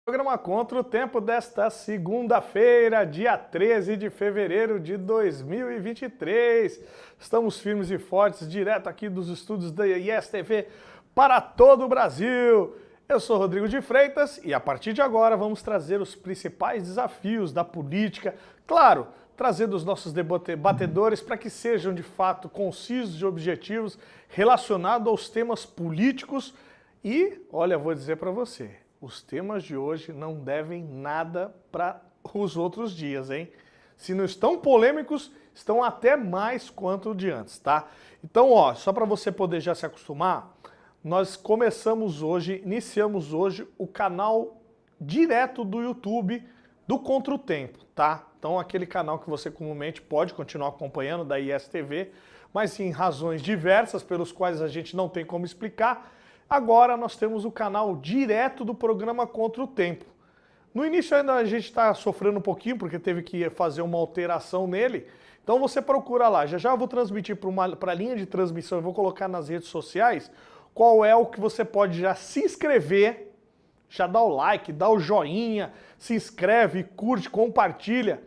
Programa Contra o Tempo desta segunda-feira, dia 13 de fevereiro de 2023. Estamos firmes e fortes, direto aqui dos estúdios da IES TV para todo o Brasil. Eu sou Rodrigo de Freitas e a partir de agora vamos trazer os principais desafios da política, claro, trazendo os nossos debatedores para que sejam de fato concisos e objetivos relacionados aos temas políticos e, olha, vou dizer para você, os temas de hoje não devem nada para os outros dias, hein? Se não estão polêmicos, estão até mais quanto de antes, tá? Então, ó, só para você poder já se acostumar, nós iniciamos hoje o canal direto do YouTube do Contra o Tempo, tá? Então, aquele canal que você comumente pode continuar acompanhando da IES TV, mas em razões diversas pelos quais a gente não tem como explicar, agora nós temos o canal direto do programa Contra o Tempo. No início ainda a gente está sofrendo um pouquinho, porque teve que fazer uma alteração nele. Então você procura lá. Já eu vou transmitir para a linha de transmissão, eu vou colocar nas redes sociais qual é o que você pode já se inscrever, já dá o like, dá o joinha, se inscreve, curte, compartilha.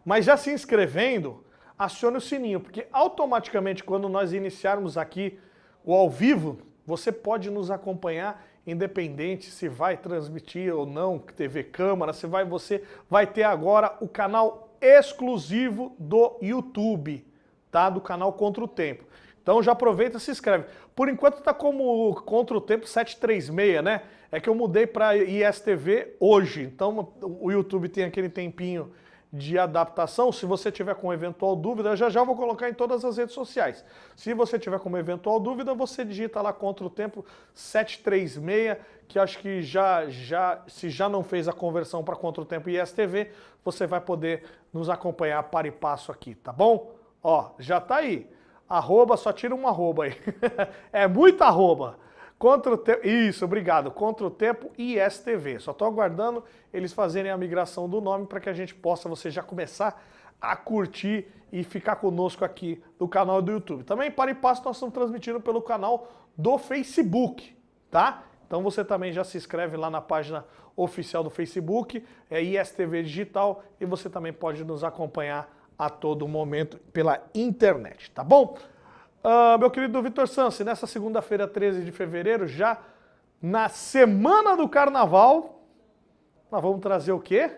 Mas já se inscrevendo, acione o sininho, porque automaticamente quando nós iniciarmos aqui o ao vivo, você pode nos acompanhar independente se vai transmitir ou não, TV Câmara, você vai ter agora o canal exclusivo do YouTube, tá? Do canal Contra o Tempo. Então já aproveita e se inscreve. Por enquanto tá como Contra o Tempo 736, né? É que eu mudei para IES TV hoje, então o YouTube tem aquele tempinho de adaptação. Se você tiver com eventual dúvida, já vou colocar em todas as redes sociais. Se você tiver com eventual dúvida, você digita lá Contra o Tempo 736, que acho que se já não fez a conversão para Contra o Tempo IES TV, você vai poder nos acompanhar para e passo aqui, tá bom? Ó, já tá aí. Arroba, só tira um arroba aí. É muita arroba. Contra o Tempo, isso, obrigado. Contra o Tempo IES TV. Só estou aguardando eles fazerem a migração do nome para que a gente possa, você já começar a curtir e ficar conosco aqui no canal do YouTube. Também, para e passo, nós estamos transmitindo pelo canal do Facebook, tá? Então você também já se inscreve lá na página oficial do Facebook, é IES TV Digital, e você também pode nos acompanhar a todo momento pela internet, tá bom? Meu querido Vitor Sansi, nessa segunda-feira, 13 de fevereiro, já na semana do Carnaval, nós vamos trazer o quê?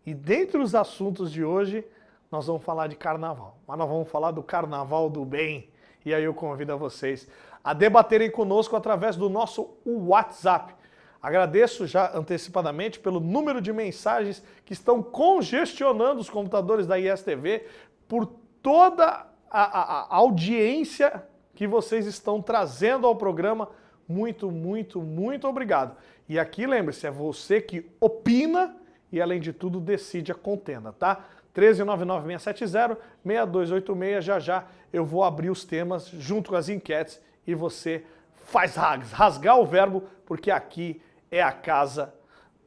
E dentre os assuntos de hoje, nós vamos falar de Carnaval. Mas nós vamos falar do Carnaval do Bem. E aí eu convido a vocês a debaterem conosco através do nosso WhatsApp. Agradeço já antecipadamente pelo número de mensagens que estão congestionando os computadores da IES TV por toda a audiência que vocês estão trazendo ao programa. Muito, muito, muito obrigado. E aqui, lembre-se, é você que opina e, além de tudo, decide a contenda, tá? 1399670-6286, já eu vou abrir os temas junto com as enquetes e você faz rasgar o verbo, porque aqui é a casa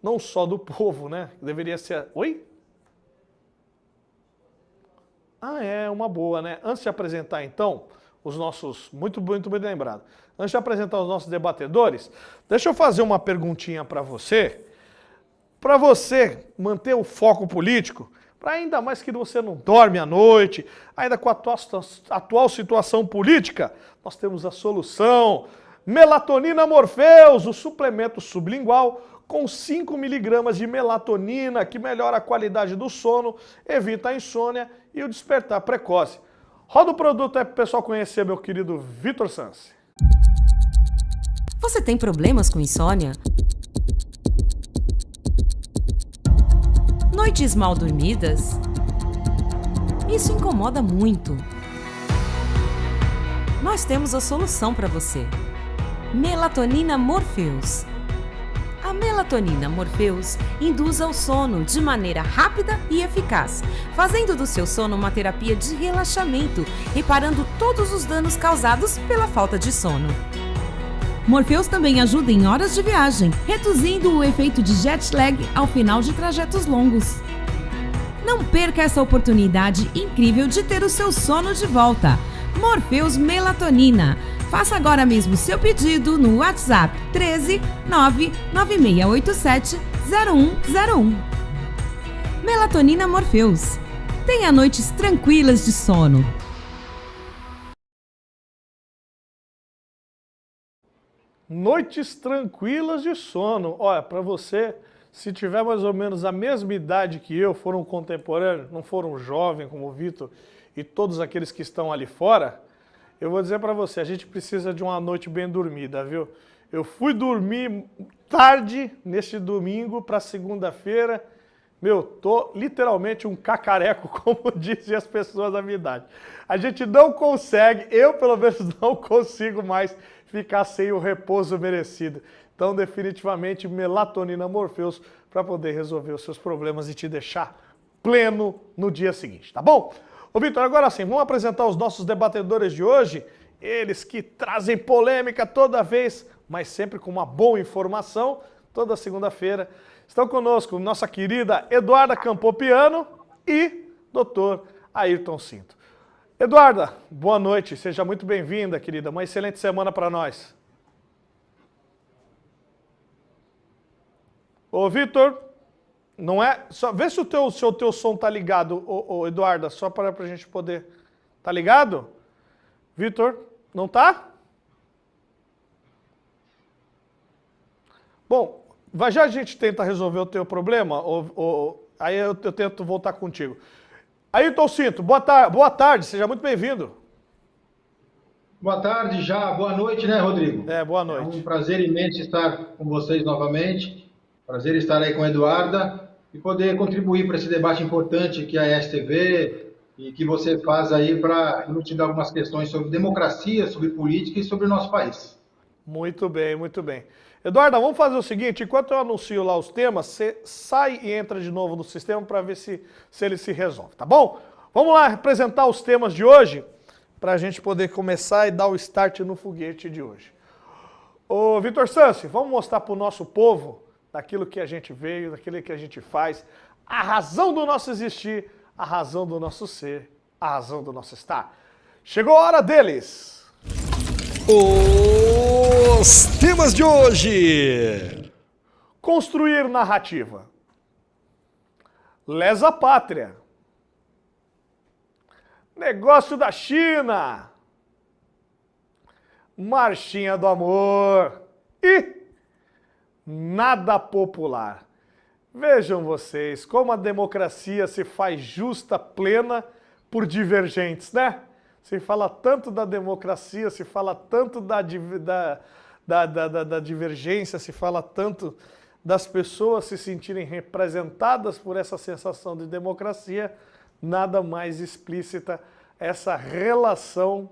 não só do povo, né? Deveria ser... Oi? Ah, é uma boa, né? Antes de apresentar, então, os nossos... Muito bem lembrado. Antes de apresentar os nossos debatedores, deixa eu fazer uma perguntinha para você manter o foco político, para ainda mais que você não dorme à noite, ainda com a atual situação política, nós temos a solução. Melatonina Morpheus, o suplemento sublingual com 5 miligramas de melatonina, que melhora a qualidade do sono, evita a insônia e o despertar precoce. Roda o produto aí para o pessoal conhecer, meu querido Vitor Sansi. Você tem problemas com insônia? Noites mal dormidas? Isso incomoda muito. Nós temos a solução para você. Melatonina Morpheus. A melatonina Morpheus induz ao sono de maneira rápida e eficaz, fazendo do seu sono uma terapia de relaxamento, reparando todos os danos causados pela falta de sono. Morpheus também ajuda em horas de viagem, reduzindo o efeito de jet lag ao final de trajetos longos. Não perca essa oportunidade incrível de ter o seu sono de volta. Morpheus Melatonina. Faça agora mesmo seu pedido no WhatsApp 13 99687 0101. Melatonina Morpheus. Tenha noites tranquilas de sono. Noites tranquilas de sono. Olha, para você, se tiver mais ou menos a mesma idade que eu, for um contemporâneo, não for um jovem como o Vitor e todos aqueles que estão ali fora, eu vou dizer para você, a gente precisa de uma noite bem dormida, viu? Eu fui dormir tarde neste domingo para segunda-feira. Meu, tô literalmente um cacareco, como dizem as pessoas da minha idade. A gente não consegue, eu pelo menos não consigo mais ficar sem o repouso merecido. Então, definitivamente, melatonina Morpheus para poder resolver os seus problemas e te deixar pleno no dia seguinte, tá bom? Ô Vitor, agora sim, vamos apresentar os nossos debatedores de hoje. Eles que trazem polêmica toda vez, mas sempre com uma boa informação, toda segunda-feira. Estão conosco nossa querida Eduarda Campopiano e Dr. Ayrton Cinto. Eduarda, boa noite, seja muito bem-vinda, querida. Uma excelente semana para nós. Ô, Vitor, não é... Só, vê se o teu som tá ligado, ô, Eduarda, só para a gente poder... Tá ligado? Vitor, não tá? Bom, já a gente tenta resolver o teu problema, aí eu tento voltar contigo. Ayrton Cinto, boa tarde, seja muito bem-vindo. Boa tarde já, boa noite, né, Rodrigo? Boa noite. É um prazer imenso estar com vocês novamente, prazer estar aí com a Eduarda e poder contribuir para esse debate importante que é a STV e que você faz aí para elucidar algumas questões sobre democracia, sobre política e sobre o nosso país. Muito bem, muito bem. Eduarda, vamos fazer o seguinte, enquanto eu anuncio lá os temas, você sai e entra de novo no sistema para ver se ele se resolve, tá bom? Vamos lá apresentar os temas de hoje, para a gente poder começar e dar o start no foguete de hoje. Ô, Vitor Sansi, vamos mostrar para o nosso povo daquilo que a gente veio, daquilo que a gente faz, a razão do nosso existir, a razão do nosso ser, a razão do nosso estar. Chegou a hora deles! Os temas de hoje. Construir narrativa. Lesa pátria. Negócio da China. Marchinha do amor. E nada popular. Vejam vocês como a democracia se faz justa, plena por divergentes, né? Se fala tanto da democracia, se fala tanto da divergência, se fala tanto das pessoas se sentirem representadas por essa sensação de democracia, nada mais explícita essa relação.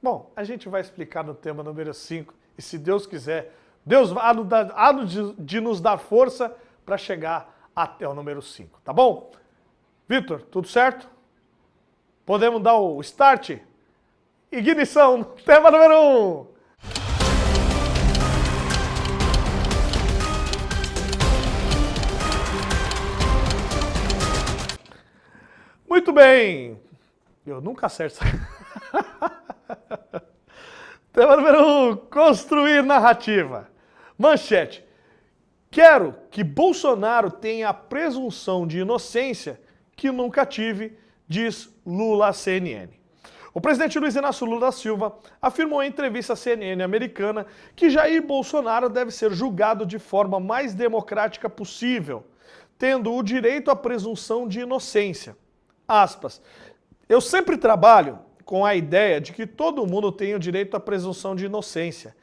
Bom, a gente vai explicar no tema número 5, e se Deus quiser, Deus há de nos dar força para chegar até o número 5, tá bom? Vitor, tudo certo? Podemos dar o start? Ignição, tema número 1. Muito bem. Eu nunca acerto. Tema número 1, construir narrativa. Manchete. Quero que Bolsonaro tenha a presunção de inocência que nunca tive, diz Lula à CNN. O presidente Luiz Inácio Lula da Silva afirmou em entrevista à CNN americana que Jair Bolsonaro deve ser julgado de forma mais democrática possível, tendo o direito à presunção de inocência. Aspas. Eu sempre trabalho com a ideia de que todo mundo tem o direito à presunção de inocência.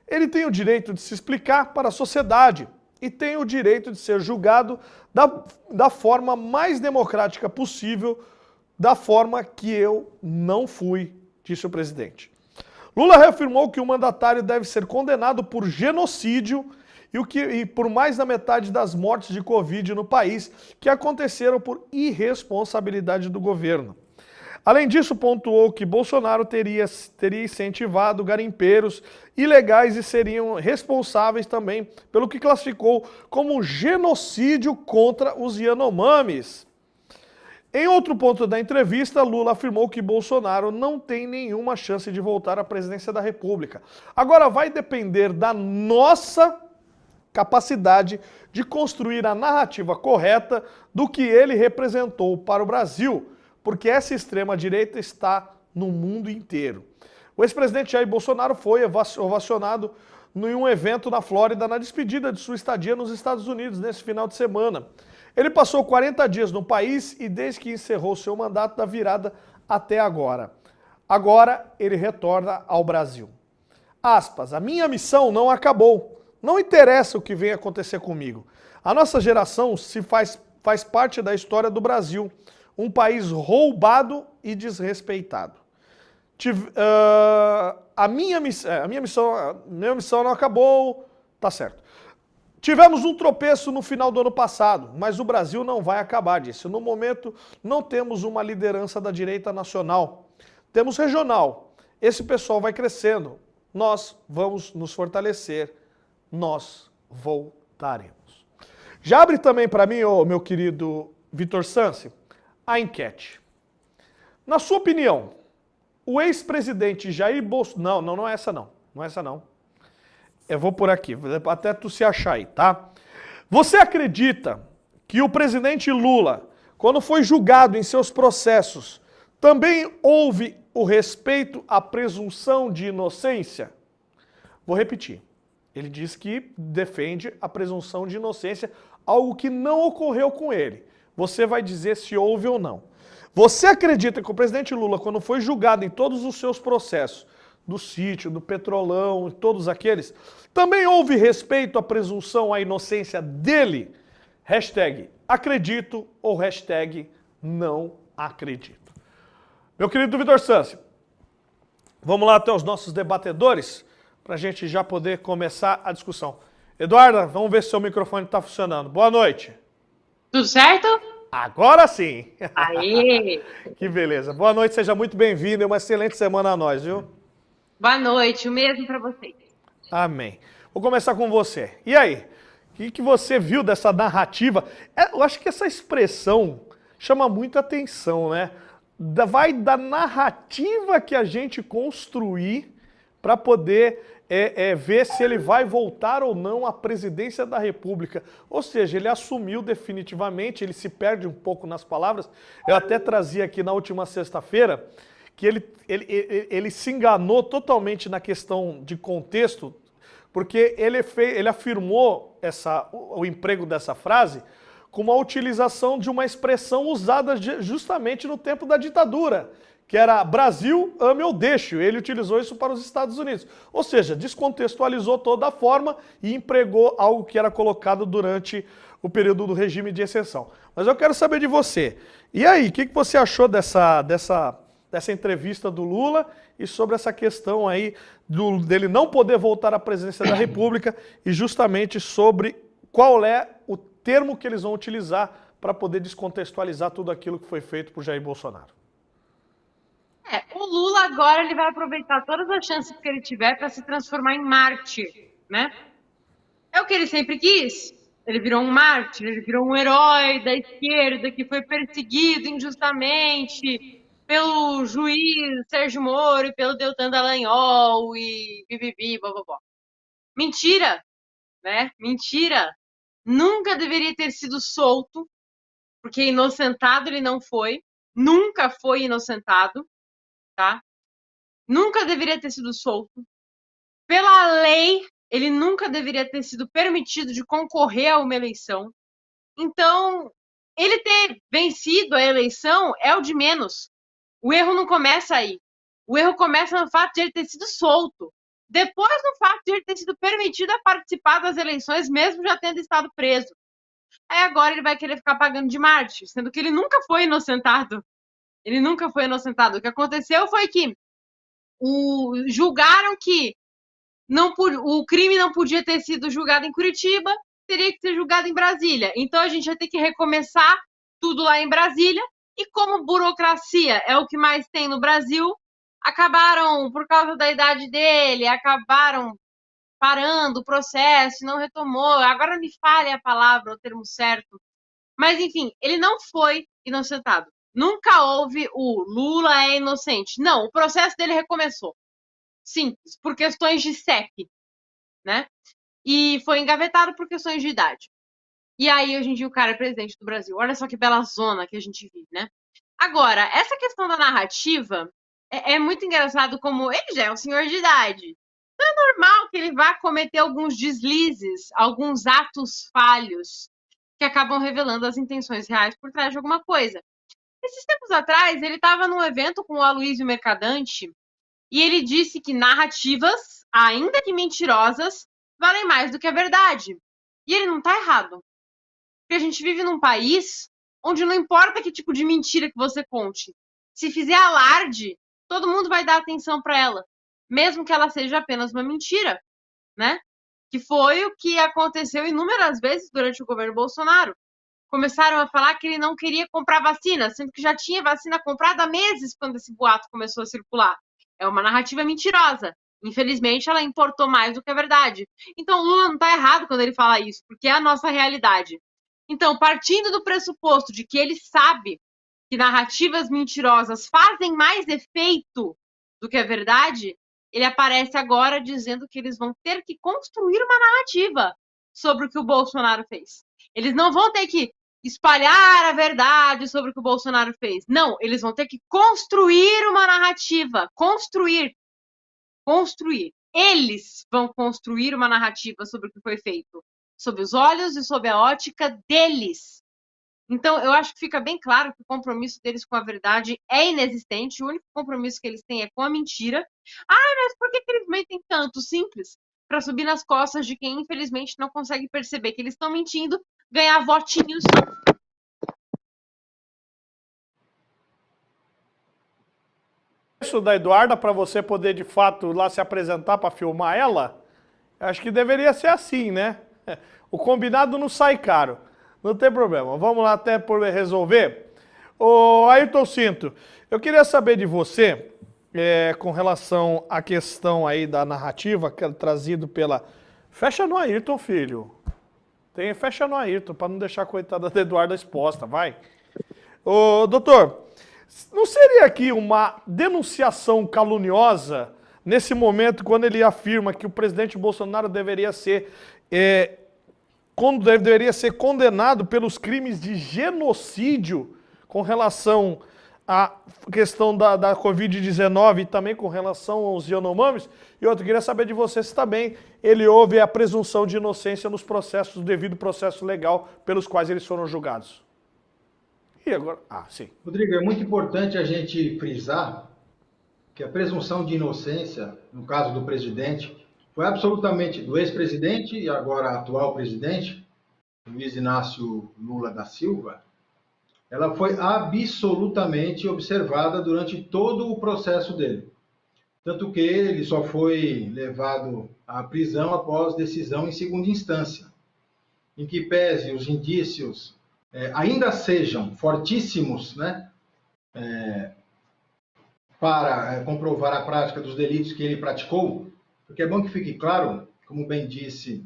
Ele tem o direito de se explicar para a sociedade e tem o direito de ser julgado da forma mais democrática possível, da forma que eu não fui, disse o presidente. Lula reafirmou que o mandatário deve ser condenado por genocídio e por mais da metade das mortes de Covid no país que aconteceram por irresponsabilidade do governo. Além disso, pontuou que Bolsonaro teria incentivado garimpeiros ilegais e seriam responsáveis também pelo que classificou como genocídio contra os Yanomamis. Em outro ponto da entrevista, Lula afirmou que Bolsonaro não tem nenhuma chance de voltar à presidência da República. Agora vai depender da nossa capacidade de construir a narrativa correta do que ele representou para o Brasil, porque essa extrema-direita está no mundo inteiro. O ex-presidente Jair Bolsonaro foi ovacionado em um evento na Flórida na despedida de sua estadia nos Estados Unidos nesse final de semana. Ele passou 40 dias no país e desde que encerrou seu mandato da virada até agora. Agora ele retorna ao Brasil. Aspas, a minha missão não acabou. Não interessa o que venha acontecer comigo. A nossa geração faz parte da história do Brasil, um país roubado e desrespeitado. A minha missão não acabou, tá certo. Tivemos um tropeço no final do ano passado, mas o Brasil não vai acabar disso. No momento, não temos uma liderança da direita nacional. Temos regional. Esse pessoal vai crescendo. Nós vamos nos fortalecer. Nós voltaremos. Já abre também para mim, meu querido Vitor Sansi, a enquete. Na sua opinião, o ex-presidente Jair Bolsonaro... Não é essa não. Não é essa não. Eu vou por aqui, até tu se achar aí, tá? Você acredita que o presidente Lula, quando foi julgado em seus processos, também houve o respeito à presunção de inocência? Vou repetir. Ele diz que defende a presunção de inocência, algo que não ocorreu com ele. Você vai dizer se houve ou não. Você acredita que o presidente Lula, quando foi julgado em todos os seus processos, do sítio, do Petrolão, todos aqueles, também houve respeito à presunção à inocência dele? Hashtag acredito ou hashtag não acredito. Meu querido Vitor Sansi, vamos lá até os nossos debatedores, para a gente já poder começar a discussão. Eduarda, vamos ver se seu microfone está funcionando. Boa noite. Tudo certo? Agora sim. Aê! Que beleza. Boa noite, seja muito bem-vindo e uma excelente semana a nós, viu? Boa noite, o mesmo para vocês. Amém. Vou começar com você. E aí, o que você viu dessa narrativa? Eu acho que essa expressão chama muita atenção, né? Vai da narrativa que a gente construir para poder ver se ele vai voltar ou não à presidência da República. Ou seja, ele assumiu definitivamente, ele se perde um pouco nas palavras. Eu até trazia aqui na última sexta-feira que ele se enganou totalmente na questão de contexto, porque ele afirmou o emprego dessa frase com a utilização de uma expressão usada justamente no tempo da ditadura, que era Brasil, ame ou deixe. Ele utilizou isso para os Estados Unidos. Ou seja, descontextualizou toda a forma e empregou algo que era colocado durante o período do regime de exceção. Mas eu quero saber de você. E aí, o que você achou dessa entrevista do Lula e sobre essa questão aí dele não poder voltar à presidência da República e justamente sobre qual é o termo que eles vão utilizar para poder descontextualizar tudo aquilo que foi feito por Jair Bolsonaro? O Lula agora ele vai aproveitar todas as chances que ele tiver para se transformar em mártir, né? É o que ele sempre quis. Ele virou um mártir, ele virou um herói da esquerda que foi perseguido injustamente pelo juiz Sérgio Moro e pelo Deltan Dallagnol e bibibi, bobobó. Mentira, né? Mentira. Nunca deveria ter sido solto, porque inocentado ele não foi. Nunca foi inocentado, tá? Nunca deveria ter sido solto. Pela lei, ele nunca deveria ter sido permitido de concorrer a uma eleição. Então, ele ter vencido a eleição é o de menos. O erro não começa aí. O erro começa no fato de ele ter sido solto. Depois no fato de ele ter sido permitido a participar das eleições, mesmo já tendo estado preso. Aí agora ele vai querer ficar pagando de mártir, sendo que ele nunca foi inocentado. Ele nunca foi inocentado. O que aconteceu foi que julgaram que o crime não podia ter sido julgado em Curitiba, teria que ser julgado em Brasília. Então a gente vai ter que recomeçar tudo lá em Brasília. E como burocracia é o que mais tem no Brasil, acabaram, por causa da idade dele, acabaram parando o processo, não retomou. Agora me falha a palavra, o termo certo. Mas, enfim, ele não foi inocentado. Nunca houve o Lula é inocente. Não, o processo dele recomeçou. Simples, por questões de CEP, né? E foi engavetado por questões de idade. E aí, hoje em dia, o cara é presidente do Brasil. Olha só que bela zona que a gente vive, né? Agora, essa questão da narrativa é muito engraçado como ele já é um senhor de idade. Então é normal que ele vá cometer alguns deslizes, alguns atos falhos que acabam revelando as intenções reais por trás de alguma coisa. Esses tempos atrás, ele estava num evento com o Aloysio Mercadante e ele disse que narrativas, ainda que mentirosas, valem mais do que a verdade. E ele não está errado. Porque a gente vive num país onde não importa que tipo de mentira que você conte. Se fizer alarde, todo mundo vai dar atenção para ela, mesmo que ela seja apenas uma mentira, né? Que foi o que aconteceu inúmeras vezes durante o governo Bolsonaro. Começaram a falar que ele não queria comprar vacina, sendo que já tinha vacina comprada há meses quando esse boato começou a circular. É uma narrativa mentirosa. Infelizmente, ela importou mais do que a verdade. Então, o Lula não está errado quando ele fala isso, porque é a nossa realidade. Então, partindo do pressuposto de que ele sabe que narrativas mentirosas fazem mais efeito do que a verdade, ele aparece agora dizendo que eles vão ter que construir uma narrativa sobre o que o Bolsonaro fez. Eles não vão ter que espalhar a verdade sobre o que o Bolsonaro fez. Não, eles vão ter que construir uma narrativa. Construir. Eles vão construir uma narrativa sobre o que foi feito. Sob os olhos e sob a ótica deles. Então, eu acho que fica bem claro que o compromisso deles com a verdade é inexistente. O único compromisso que eles têm é com a mentira. Mas por que eles mentem tanto? Simples. Para subir nas costas de quem, infelizmente, não consegue perceber que eles estão mentindo, ganhar votinhos. Isso da Eduarda, para você poder, de fato, lá se apresentar para filmar ela, acho que deveria ser assim, né? O combinado não sai caro. Não tem problema. Vamos lá até por resolver. Ô, Ayrton Cinto, eu queria saber de você, com relação à questão aí da narrativa, que é trazido pela... Fecha no Ayrton, filho. Fecha no Ayrton, para não deixar a coitada da Eduarda exposta, vai. Ô, doutor, não seria aqui uma denunciação caluniosa nesse momento, quando ele afirma que o presidente Bolsonaro deveria ser condenado pelos crimes de genocídio com relação à questão da Covid-19 e também com relação aos Yanomamis? E outro, queria saber de você se também ele houve a presunção de inocência nos processos, devido processo legal pelos quais eles foram julgados. E agora? Sim. Rodrigo, é muito importante a gente frisar que a presunção de inocência, no caso do presidente, foi absolutamente do ex-presidente e agora atual presidente, Luiz Inácio Lula da Silva, ela foi absolutamente observada durante todo o processo dele. Tanto que ele só foi levado à prisão após decisão em segunda instância, em que pese os indícios ainda sejam fortíssimos, né, para comprovar a prática dos delitos que ele praticou, porque é bom que fique claro, como bem disse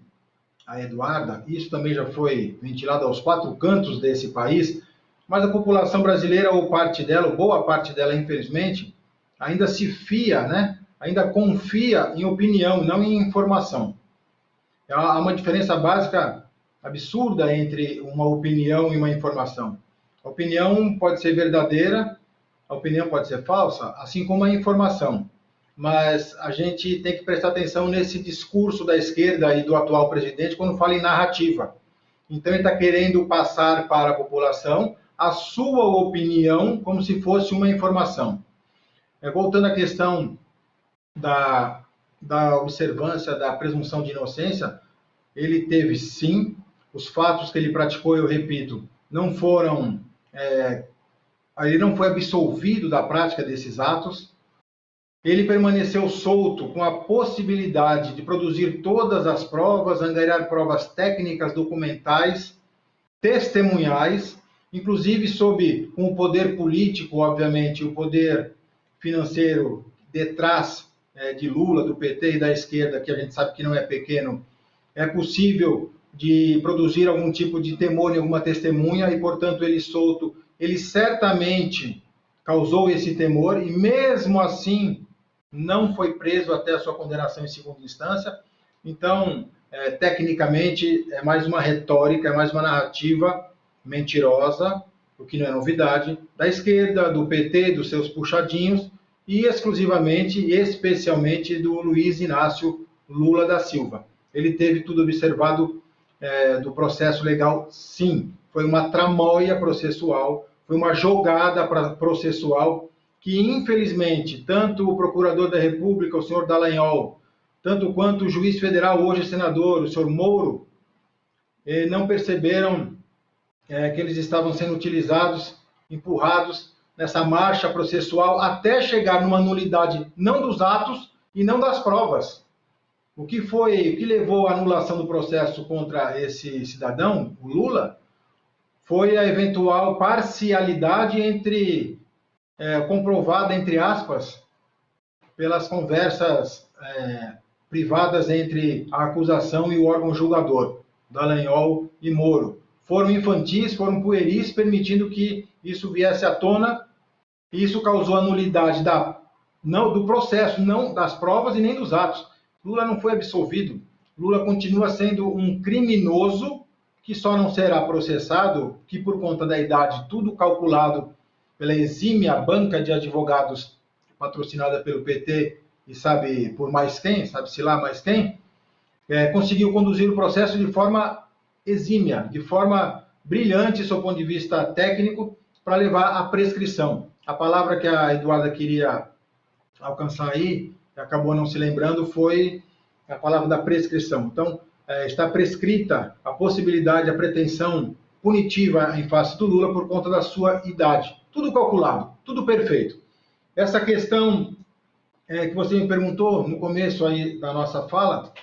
a Eduarda, isso também já foi ventilado aos quatro cantos desse país, mas a população brasileira, ou parte dela, ou boa parte dela, infelizmente, ainda se fia, né, ainda confia em opinião, não em informação. Há uma diferença básica absurda entre uma opinião e uma informação. A opinião pode ser verdadeira, a opinião pode ser falsa, assim como a informação. Mas a gente tem que prestar atenção nesse discurso da esquerda e do atual presidente quando fala em narrativa. Então ele está querendo passar para a população a sua opinião como se fosse uma informação. Voltando à questão da observância da presunção de inocência, ele teve sim. Os fatos que ele praticou, eu repito, não foram... ele não foi absolvido da prática desses atos. Ele permaneceu solto com a possibilidade de produzir todas as provas, angariar provas técnicas, documentais, testemunhais, inclusive com o poder político, obviamente, o poder financeiro detrás de Lula, do PT e da esquerda, que a gente sabe que não é pequeno. É possível de produzir algum tipo de temor em alguma testemunha e, portanto, ele solto ele certamente causou esse temor e, mesmo assim, não foi preso até a sua condenação em segunda instância. Então, tecnicamente, é mais uma retórica, é mais uma narrativa mentirosa, o que não é novidade, da esquerda, do PT, dos seus puxadinhos, e exclusivamente e especialmente do Luiz Inácio Lula da Silva. Ele teve tudo observado do processo legal, sim. Foi uma tramóia processual, foi uma jogada processual que, infelizmente, tanto o procurador da República, o senhor Dallagnol, tanto quanto o juiz federal, hoje senador, o senhor Moro, não perceberam que eles estavam sendo utilizados, empurrados nessa marcha processual até chegar numa nulidade não dos atos e não das provas. O que levou à anulação do processo contra esse cidadão, o Lula, foi a eventual parcialidade comprovada, entre aspas, pelas conversas privadas entre a acusação e o órgão julgador, Dallagnol e Moro. Foram infantis, foram pueris, permitindo que isso viesse à tona, e isso causou a nulidade do processo, não das provas e nem dos atos. Lula não foi absolvido. Lula continua sendo um criminoso que só não será processado, que por conta da idade, tudo calculado pela exímia banca de advogados patrocinada pelo PT e sabe por mais quem, sabe-se lá mais quem, conseguiu conduzir o processo de forma exímia, de forma brilhante, do ponto de vista técnico, para levar à prescrição. A palavra que a Eduarda queria alcançar aí, que acabou não se lembrando, foi a palavra da prescrição. Então, está prescrita a possibilidade, a pretensão punitiva em face do Lula por conta da sua idade. Tudo calculado, tudo perfeito. Essa questão que você me perguntou no começo aí da nossa fala,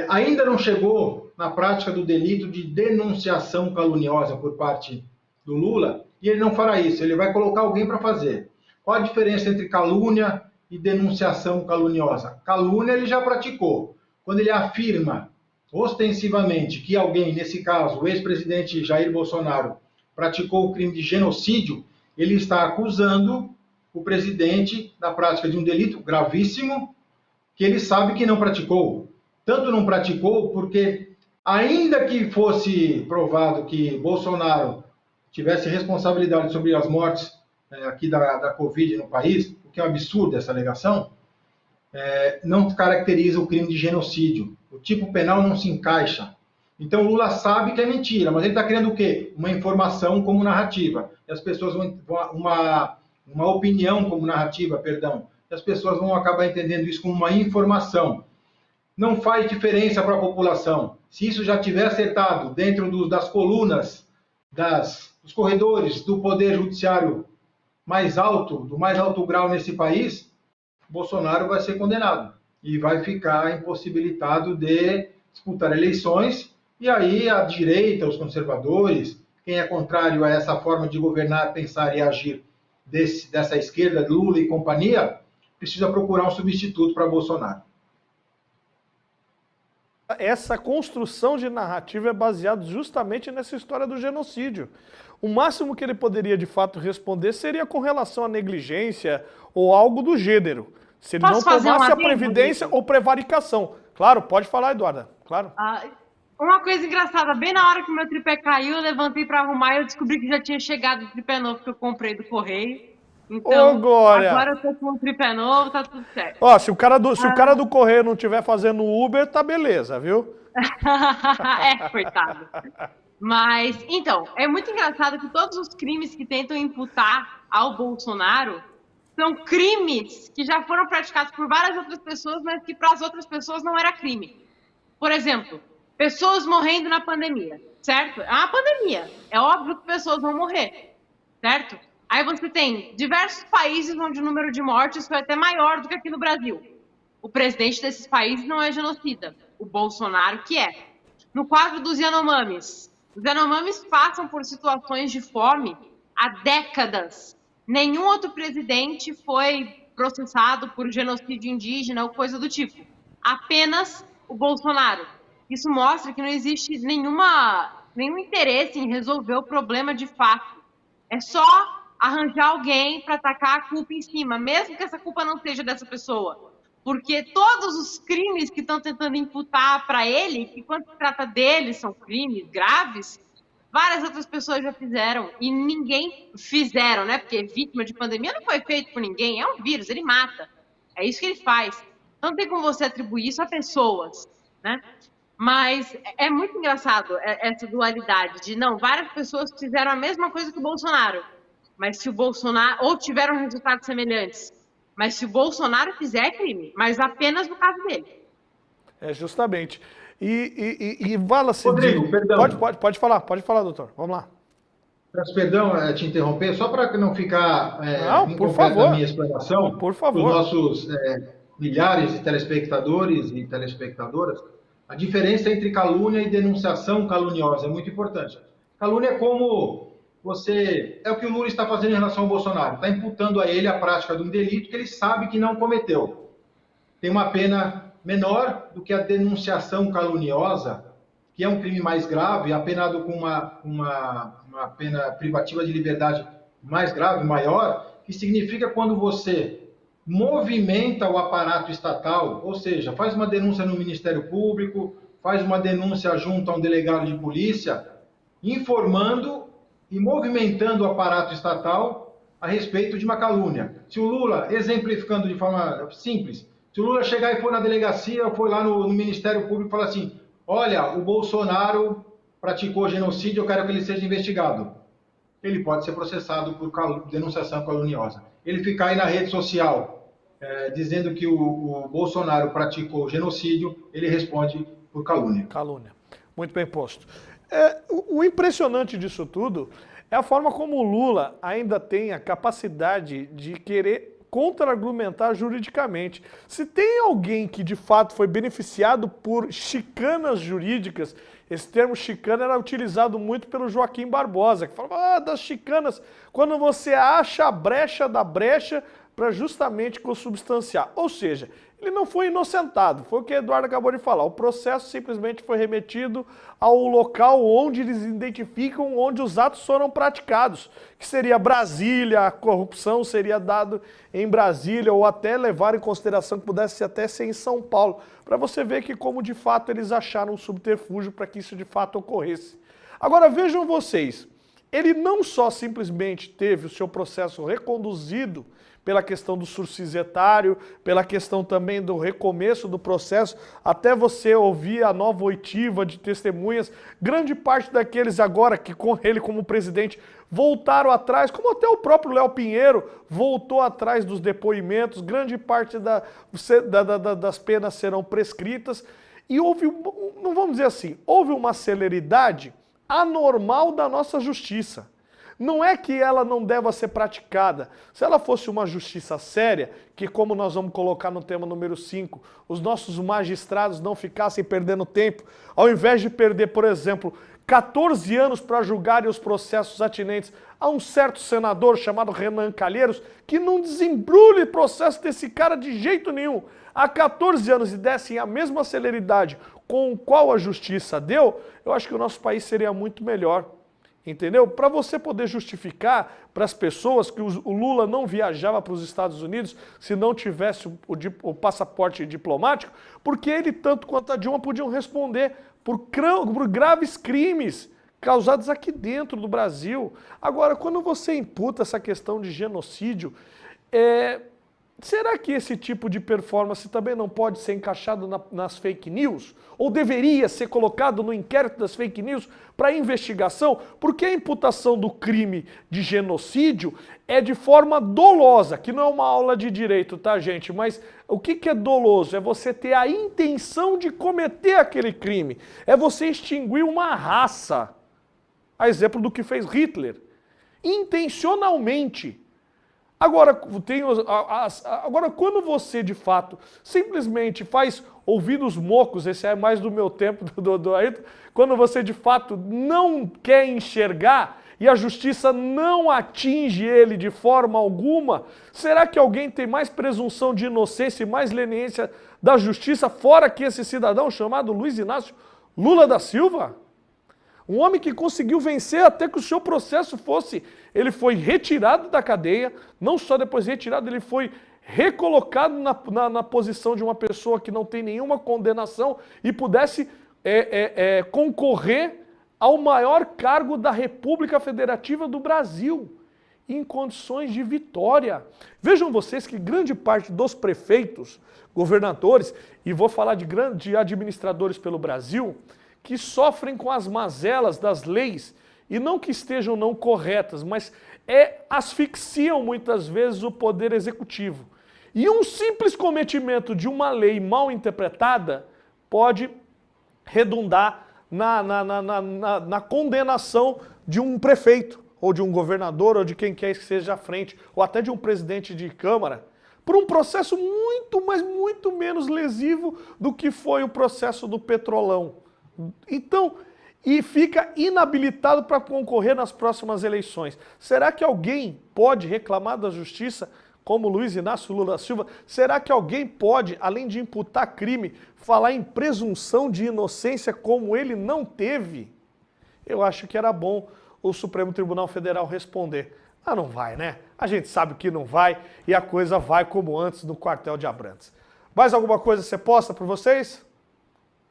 ainda não chegou na prática do delito de denunciação caluniosa por parte do Lula, e ele não fará isso, ele vai colocar alguém para fazer. Qual a diferença entre calúnia e denunciação caluniosa? Calúnia ele já praticou. Quando ele afirma ostensivamente que alguém, nesse caso, o ex-presidente Jair Bolsonaro, praticou o crime de genocídio, ele está acusando o presidente da prática de um delito gravíssimo que ele sabe que não praticou. Tanto não praticou porque, ainda que fosse provado que Bolsonaro tivesse responsabilidade sobre as mortes aqui da Covid no país, o que é um absurdo essa alegação, não caracteriza o crime de genocídio. O tipo penal não se encaixa. Então, Lula sabe que é mentira, mas ele está criando o quê? Uma informação como narrativa. E as pessoas uma opinião como narrativa, perdão. E as pessoas vão acabar entendendo isso como uma informação. Não faz diferença para a população. Se isso já tiver acertado dentro das colunas, dos corredores do Poder Judiciário mais alto, do mais alto grau nesse país, Bolsonaro vai ser condenado e vai ficar impossibilitado de disputar eleições. E aí a direita, os conservadores, quem é contrário a essa forma de governar, pensar e agir dessa esquerda, Lula e companhia, precisa procurar um substituto para Bolsonaro. Essa construção de narrativa é baseada justamente nessa história do genocídio. O máximo que ele poderia de fato responder seria com relação à negligência ou algo do gênero. Se ele não tomasse a previdência ou prevaricação. Claro, pode falar, Eduarda. Claro. Uma coisa engraçada, bem na hora que o meu tripé caiu, eu levantei para arrumar e eu descobri que já tinha chegado o tripé novo que eu comprei do Correio. Então, Glória! Agora eu tô com um tripé novo, tá tudo certo. Ó, se o cara do Correio não estiver fazendo Uber, tá beleza, viu? Coitado. Mas, então, é muito engraçado que todos os crimes que tentam imputar ao Bolsonaro são crimes que já foram praticados por várias outras pessoas, mas que para as outras pessoas não era crime. Por exemplo, pessoas morrendo na pandemia, certo? É uma pandemia. É óbvio que pessoas vão morrer, certo? Aí você tem diversos países onde o número de mortes foi até maior do que aqui no Brasil. O presidente desses países não é genocida. O Bolsonaro que é. No quadro dos Yanomamis, os Yanomamis passam por situações de fome há décadas. Nenhum outro presidente foi processado por genocídio indígena ou coisa do tipo. Apenas o Bolsonaro. Isso mostra que não existe nenhum interesse em resolver o problema de fato. É só arranjar alguém para tacar a culpa em cima, mesmo que essa culpa não seja dessa pessoa. Porque todos os crimes que estão tentando imputar para ele, que quando se trata dele são crimes graves, várias outras pessoas já fizeram e ninguém fizeram, né? Porque vítima de pandemia não foi feito por ninguém, é um vírus, ele mata. É isso que ele faz. Não tem como você atribuir isso a pessoas, né? Mas é muito engraçado essa dualidade de, não, várias pessoas fizeram a mesma coisa que o Bolsonaro, mas se o Bolsonaro, ou tiveram resultados semelhantes, mas se o Bolsonaro fizer, é crime, mas apenas no caso dele. É, justamente. E fala-se Rodrigo, perdão. Pode falar, doutor. Vamos lá. Peço perdão te interromper, só para não ficar favor. a minha explanação, Por favor. para os nossos milhares de telespectadores e telespectadoras, a diferença entre calúnia e denunciação caluniosa é muito importante. Calúnia é como é o que o Lula está fazendo em relação ao Bolsonaro, está imputando a ele a prática de um delito que ele sabe que não cometeu. Tem uma pena menor do que a denunciação caluniosa, que é um crime mais grave, apenado com uma pena privativa de liberdade mais grave, maior, que significa quando você movimenta o aparato estatal, ou seja, faz uma denúncia no Ministério Público, faz uma denúncia junto a um delegado de polícia, informando e movimentando o aparato estatal a respeito de uma calúnia. Se o Lula, exemplificando de forma simples, se o Lula chegar e for na delegacia, ou for lá no Ministério Público e falar assim, olha, o Bolsonaro praticou genocídio, eu quero que ele seja investigado. Ele pode ser processado por denunciação caluniosa. Ele ficar aí na rede social dizendo que o Bolsonaro praticou genocídio, ele responde por calúnia. Calúnia. Muito bem posto. O impressionante disso tudo é a forma como o Lula ainda tem a capacidade de querer contra-argumentar juridicamente. Se tem alguém que de fato foi beneficiado por chicanas jurídicas, esse termo chicana era utilizado muito pelo Joaquim Barbosa, que falava das chicanas, quando você acha a brecha da brecha para justamente consubstanciar. Ou seja, ele não foi inocentado, foi o que o Eduardo acabou de falar. O processo simplesmente foi remetido ao local onde eles identificam onde os atos foram praticados, que seria Brasília, a corrupção seria dado em Brasília, ou até levar em consideração que pudesse até ser em São Paulo, para você ver que como de fato eles acharam um subterfúgio para que isso de fato ocorresse. Agora vejam vocês, ele não só simplesmente teve o seu processo reconduzido pela questão do sursis etário, pela questão também do recomeço do processo, até você ouvir a nova oitiva de testemunhas, grande parte daqueles agora que com ele como presidente voltaram atrás, como até o próprio Léo Pinheiro voltou atrás dos depoimentos, grande parte das penas serão prescritas, e houve, não vamos dizer assim, houve uma celeridade anormal da nossa justiça. Não é que ela não deva ser praticada. Se ela fosse uma justiça séria, que como nós vamos colocar no tema número 5, os nossos magistrados não ficassem perdendo tempo, ao invés de perder, por exemplo, 14 anos para julgarem os processos atinentes a um certo senador chamado Renan Calheiros, que não desembrulhe processo desse cara de jeito nenhum. Há 14 anos e dessem a mesma celeridade com qual a justiça deu, eu acho que o nosso país seria muito melhor. Entendeu? Para você poder justificar para as pessoas que o Lula não viajava para os Estados Unidos se não tivesse o passaporte diplomático, porque ele, tanto quanto a Dilma, podiam responder por graves crimes causados aqui dentro do Brasil. Agora, quando você imputa essa questão de genocídio, será que esse tipo de performance também não pode ser encaixado nas fake news? Ou deveria ser colocado no inquérito das fake news para investigação? Porque a imputação do crime de genocídio é de forma dolosa, que não é uma aula de direito, tá, gente? Mas o que é doloso? É você ter a intenção de cometer aquele crime. É você extinguir uma raça. A exemplo do que fez Hitler. Intencionalmente. Agora, quando você, de fato, simplesmente faz ouvidos mocos, esse é mais do meu tempo, do Ayrton, quando você, de fato, não quer enxergar e a justiça não atinge ele de forma alguma, será que alguém tem mais presunção de inocência e mais leniência da justiça fora que esse cidadão chamado Luiz Inácio Lula da Silva? Um homem que conseguiu vencer até que o seu processo fosse... Ele foi retirado da cadeia, não só depois retirado, ele foi recolocado na posição de uma pessoa que não tem nenhuma condenação e pudesse concorrer ao maior cargo da República Federativa do Brasil, em condições de vitória. Vejam vocês que grande parte dos prefeitos, governadores, e vou falar de administradores pelo Brasil, que sofrem com as mazelas das leis, e não que estejam não corretas, mas asfixiam muitas vezes o poder executivo. E um simples cometimento de uma lei mal interpretada pode redundar na condenação de um prefeito, ou de um governador, ou de quem quer que seja à frente, ou até de um presidente de Câmara, por um processo muito, mas muito menos lesivo do que foi o processo do Petrolão. Então, e fica inabilitado para concorrer nas próximas eleições. Será que alguém pode reclamar da justiça como Luiz Inácio Lula da Silva? Será que alguém pode, além de imputar crime, falar em presunção de inocência como ele não teve? Eu acho que era bom o Supremo Tribunal Federal responder. Ah, não vai, né? A gente sabe que não vai e a coisa vai como antes no quartel de Abrantes. Mais alguma coisa você posta para vocês?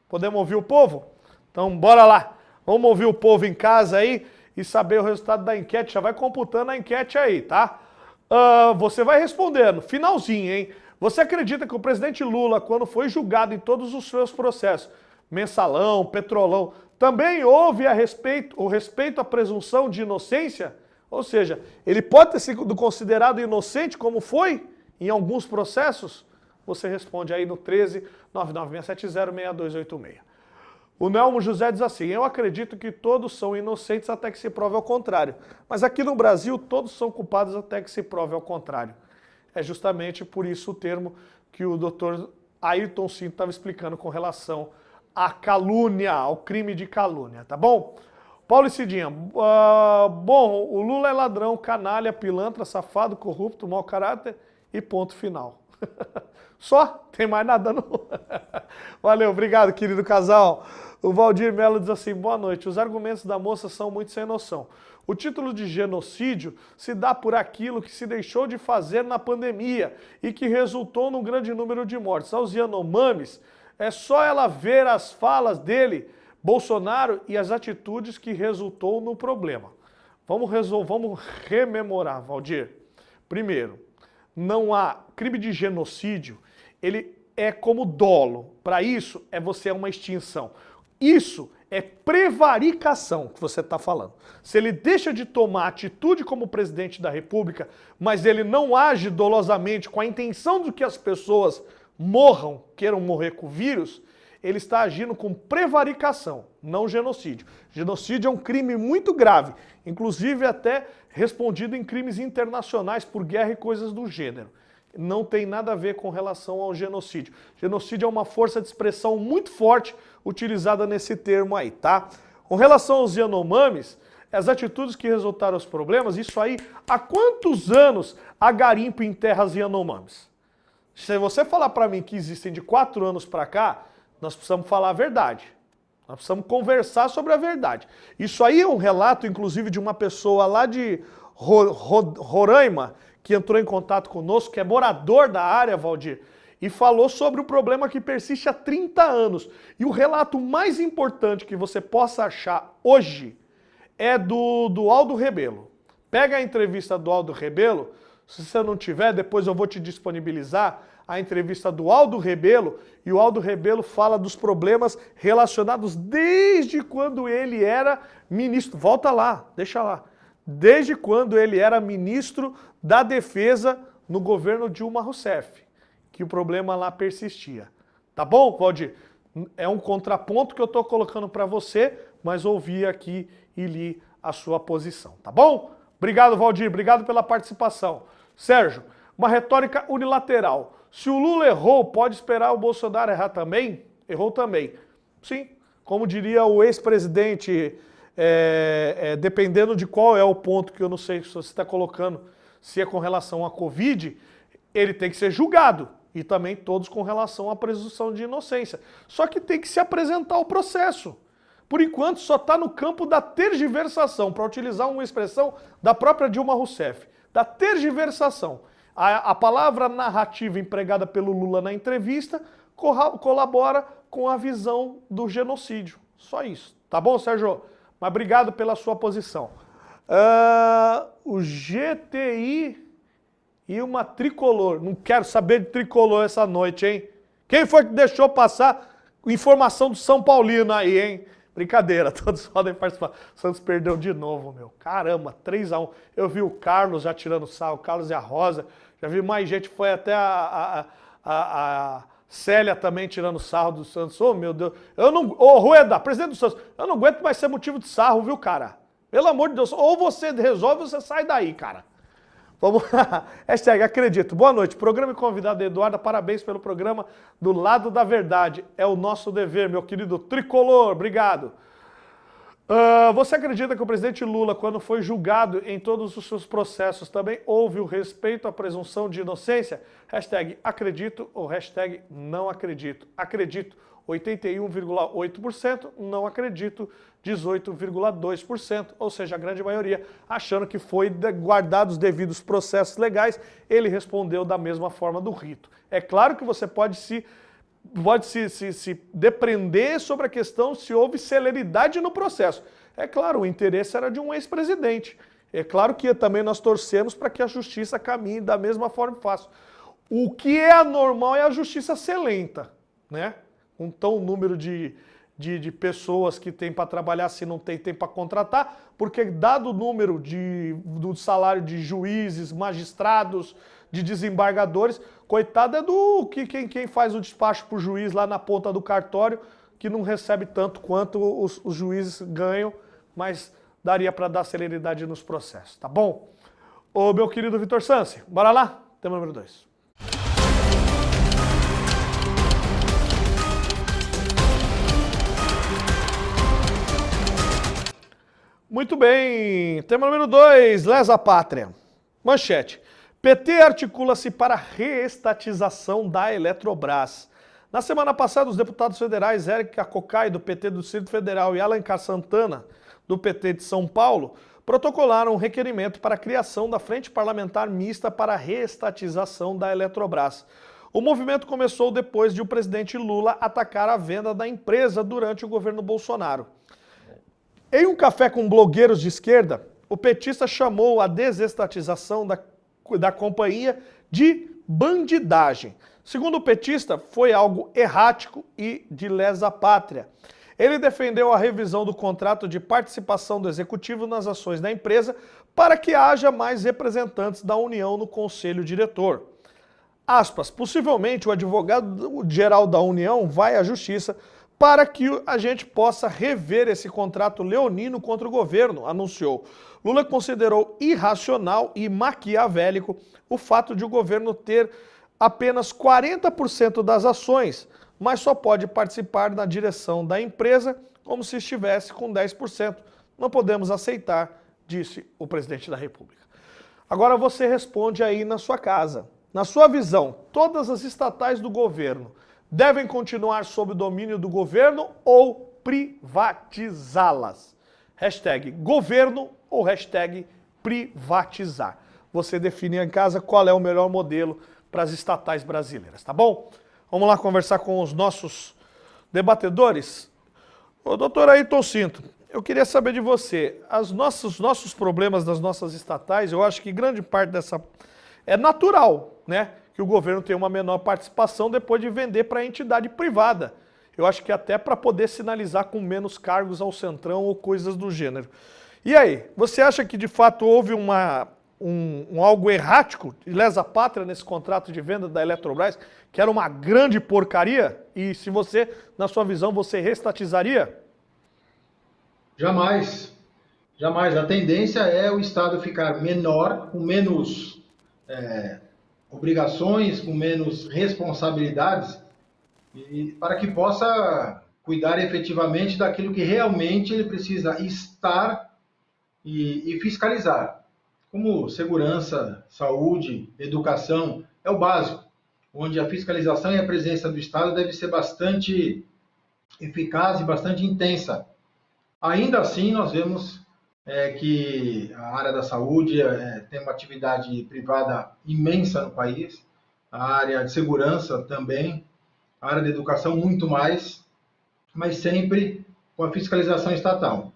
Podemos ouvir o povo? Então, bora lá. Vamos ouvir o povo em casa aí e saber o resultado da enquete. Já vai computando a enquete aí, tá? Você vai respondendo. Finalzinho, hein? Você acredita que o presidente Lula, quando foi julgado em todos os seus processos, mensalão, petrolão, também houve o respeito à presunção de inocência? Ou seja, ele pode ter sido considerado inocente como foi em alguns processos? Você responde aí no 13 99670 6286. O Nelmo José diz assim: eu acredito que todos são inocentes até que se prove ao contrário. Mas aqui no Brasil todos são culpados até que se prove ao contrário. É justamente por isso o termo que o doutor Ayrton Cinto estava explicando com relação à calúnia, ao crime de calúnia, tá bom? Paulo e Cidinha, bom, o Lula é ladrão, canalha, pilantra, safado, corrupto, mau caráter e ponto final. Só? Tem mais nada não? Valeu, obrigado, querido casal. O Valdir Melo diz assim: boa noite, os argumentos da moça são muito sem noção. O título de genocídio se dá por aquilo que se deixou de fazer na pandemia e que resultou num grande número de mortes. Aos Yanomamis, é só ela ver as falas dele, Bolsonaro, e as atitudes que resultou no problema. Vamos rememorar, Valdir. Primeiro, não há crime de genocídio, ele é como dolo. Para isso, você é uma extinção. Isso é prevaricação que você está falando. Se ele deixa de tomar atitude como presidente da República, mas ele não age dolosamente com a intenção de que as pessoas morram, queiram morrer com o vírus, ele está agindo com prevaricação, não genocídio. Genocídio é um crime muito grave, inclusive até respondido em crimes internacionais por guerra e coisas do gênero. Não tem nada a ver com relação ao genocídio. Genocídio é uma força de expressão muito forte utilizada nesse termo aí, tá? Com relação aos Yanomamis, as atitudes que resultaram os problemas, isso aí, há quantos anos há garimpo em terras Yanomamis? Se você falar para mim que existem de 4 anos para cá, nós precisamos falar a verdade. Nós precisamos conversar sobre a verdade. Isso aí é um relato, inclusive, de uma pessoa lá de Roraima, que entrou em contato conosco, que é morador da área, Valdir, e falou sobre o problema que persiste há 30 anos. E o relato mais importante que você possa achar hoje é do Aldo Rebelo. Pega a entrevista do Aldo Rebelo, se você não tiver, depois eu vou te disponibilizar a entrevista do Aldo Rebelo, e o Aldo Rebelo fala dos problemas relacionados desde quando ele era ministro. Volta lá, deixa lá. Desde quando ele era ministro da Defesa no governo Dilma Rousseff, que o problema lá persistia. Tá bom, Valdir? É um contraponto que eu estou colocando para você, mas ouvi aqui e li a sua posição, tá bom? Obrigado, Valdir, obrigado pela participação. Sérgio, uma retórica unilateral. Se o Lula errou, pode esperar o Bolsonaro errar também? Errou também. Sim, como diria o ex-presidente, dependendo de qual é o ponto, que eu não sei se você está colocando, se é com relação à Covid, ele tem que ser julgado. E também todos com relação à presunção de inocência. Só que tem que se apresentar o processo. por enquanto só está no campo da tergiversação, para utilizar uma expressão da própria Dilma Rousseff, da tergiversação. A palavra narrativa empregada pelo Lula na entrevista colabora com a visão do genocídio. Só isso. Tá bom, Sérgio? Mas obrigado pela sua posição. O GTI e uma tricolor. Não quero saber de tricolor essa noite, hein? Quem foi que deixou passar informação do São Paulino aí, hein? Brincadeira, todos podem participar. O Santos perdeu de novo, meu. Caramba, 3-1. Eu vi o Carlos já tirando sarro, o Carlos e a Rosa. Já vi mais gente, foi até a Célia também tirando sarro do Santos. Oh, meu Deus. Rueda, presidente do Santos, eu não aguento mais ser motivo de sarro, viu, cara? Pelo amor de Deus. Ou você resolve ou você sai daí, cara. Vamos lá. Hashtag acredito. Boa noite. Programa e convidado Eduarda, parabéns pelo programa do Lado da Verdade. É o nosso dever, meu querido tricolor. Obrigado. Você acredita que o presidente Lula, quando foi julgado em todos os seus processos, também houve o respeito à presunção de inocência? Hashtag acredito ou hashtag não acredito. Acredito 81,8%, não acredito 18,2%, ou seja, a grande maioria achando que foi guardados os devidos processos legais. Ele respondeu da mesma forma do rito. É claro que você pode se depreender sobre a questão se houve celeridade no processo. É claro, o interesse era de um ex-presidente. É claro que também nós torcemos para que a justiça caminhe da mesma forma fácil. O que é anormal é a justiça ser lenta, né? Com tão número de pessoas que tem para trabalhar se não tem tempo para contratar, porque dado o número do salário de juízes, magistrados, de desembargadores, coitado é do quem faz o despacho para o juiz lá na ponta do cartório, que não recebe tanto quanto os juízes ganham, mas daria para dar celeridade nos processos, tá bom? Ô, meu querido Vitor Sansi, bora lá? Tema número 2. Muito bem, tema número 2, lesa pátria. Manchete. PT articula-se para reestatização da Eletrobras. Na semana passada, os deputados federais Érica Cocai, do PT do Distrito Federal, e Alencar Santana, do PT de São Paulo, protocolaram um requerimento para a criação da Frente Parlamentar Mista para a reestatização da Eletrobras. O movimento começou depois de o presidente Lula atacar a venda da empresa durante o governo Bolsonaro. Em um café com blogueiros de esquerda, o petista chamou a desestatização da companhia de bandidagem. Segundo o petista, foi algo errático e de lesa pátria. Ele defendeu a revisão do contrato de participação do executivo nas ações da empresa para que haja mais representantes da União no conselho diretor. Aspas, possivelmente o advogado-geral da União vai à justiça para que a gente possa rever esse contrato leonino contra o governo, anunciou. Lula considerou irracional e maquiavélico o fato de o governo ter apenas 40% das ações, mas só pode participar na direção da empresa como se estivesse com 10%. Não podemos aceitar, disse o presidente da República. Agora você responde aí na sua casa. Na sua visão, todas as estatais do governo devem continuar sob o domínio do governo ou privatizá-las? Hashtag governo ou hashtag privatizar. Você define em casa qual é o melhor modelo para as estatais brasileiras, tá bom? Vamos lá conversar com os nossos debatedores. Ô, doutor Ayrton Cinto, eu queria saber de você, os nossos problemas das nossas estatais, eu acho que grande parte dessa é natural, né? Que o governo tenha uma menor participação depois de vender para a entidade privada. Eu acho que até para poder sinalizar com menos cargos ao Centrão ou coisas do gênero. E aí, você acha que de fato houve algo errático, lesa pátria nesse contrato de venda da Eletrobras, que era uma grande porcaria? E se você, na sua visão, você reestatizaria? Jamais. Jamais. A tendência é o Estado ficar menor, com menos obrigações, com menos responsabilidades, e para que possa cuidar efetivamente daquilo que realmente ele precisa estar e fiscalizar, como segurança, saúde, educação, é o básico, onde a fiscalização e a presença do Estado deve ser bastante eficaz e bastante intensa. Ainda assim, nós vemos que a área da saúde tem uma atividade privada imensa no país, a área de segurança também, a área de educação muito mais, mas sempre com a fiscalização estatal.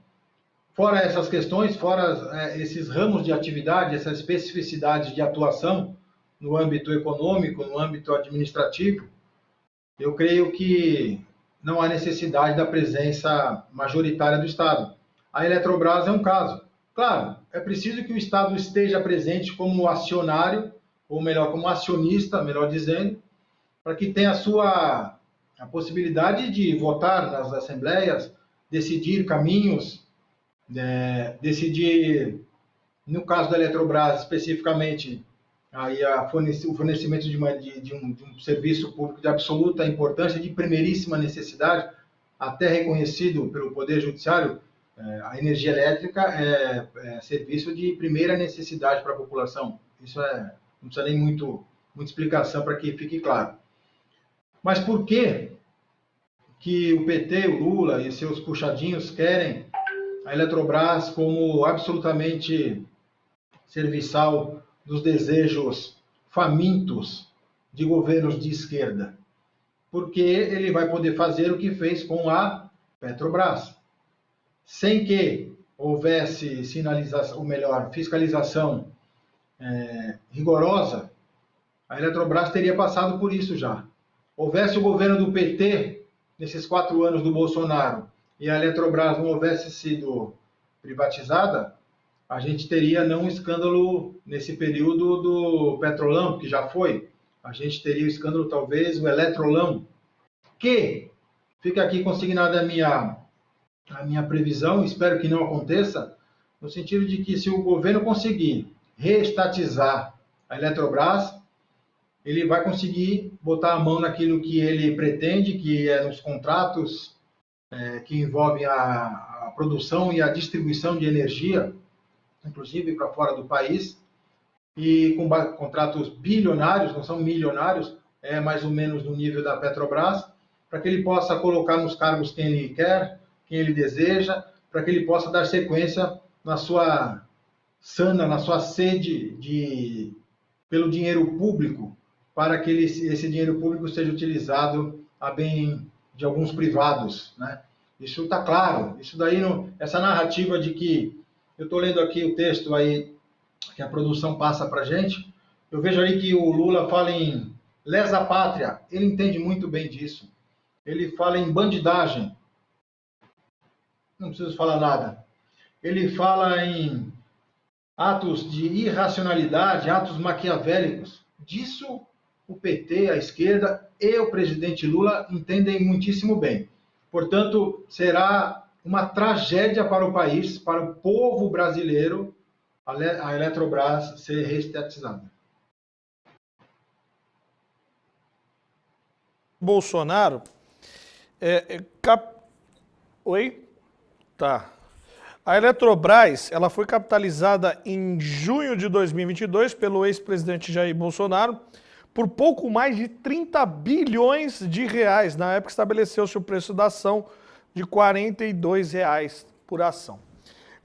Fora essas questões, fora esses ramos de atividade, essas especificidades de atuação no âmbito econômico, no âmbito administrativo, eu creio que não há necessidade da presença majoritária do Estado. A Eletrobras é um caso. Claro, é preciso que o Estado esteja presente como acionário, ou melhor, como acionista, melhor dizendo, para que tenha a possibilidade de votar nas assembleias, decidir caminhos, decidir, no caso da Eletrobras especificamente, aí o fornecimento de um serviço público de absoluta importância, de primeiríssima necessidade, até reconhecido pelo Poder Judiciário, a energia elétrica é serviço de primeira necessidade para a população. Isso não precisa nem muita explicação para que fique claro. Mas por que o PT, o Lula e seus puxadinhos querem a Eletrobras como absolutamente serviçal dos desejos famintos de governos de esquerda? Porque ele vai poder fazer o que fez com a Petrobras. Sem que houvesse fiscalização rigorosa, a Eletrobras teria passado por isso já. Houvesse o governo do PT, nesses 4 anos do Bolsonaro, e a Eletrobras não houvesse sido privatizada, a gente teria não um escândalo nesse período do Petrolão, que já foi. A gente teria o escândalo, talvez, o Eletrolão, que fica aqui consignada a minha previsão, espero que não aconteça, no sentido de que se o governo conseguir reestatizar a Eletrobras, ele vai conseguir botar a mão naquilo que ele pretende, que é nos contratos que envolvem a produção e a distribuição de energia, inclusive para fora do país, e com contratos bilionários, não são milionários, é mais ou menos no nível da Petrobras, para que ele possa colocar nos cargos quem ele quer, quem ele deseja, para que ele possa dar sequência na sua sede pelo dinheiro público, para que esse dinheiro público seja utilizado a bem de alguns privados, né? Isso está claro. Isso daí, essa narrativa de que, eu estou lendo aqui o texto aí que a produção passa para a gente, eu vejo ali que o Lula fala em lesa pátria, ele entende muito bem disso. Ele fala em bandidagem, não preciso falar nada. Ele fala em atos de irracionalidade, atos maquiavélicos. Disso o PT, a esquerda e o presidente Lula entendem muitíssimo bem. Portanto, será uma tragédia para o país, para o povo brasileiro, a Eletrobras ser reestatizada. Bolsonaro Oi? Tá. A Eletrobras, ela foi capitalizada em junho de 2022 pelo ex-presidente Jair Bolsonaro por pouco mais de 30 bilhões de reais. Na época estabeleceu-se o preço da ação de R$ 42 por ação.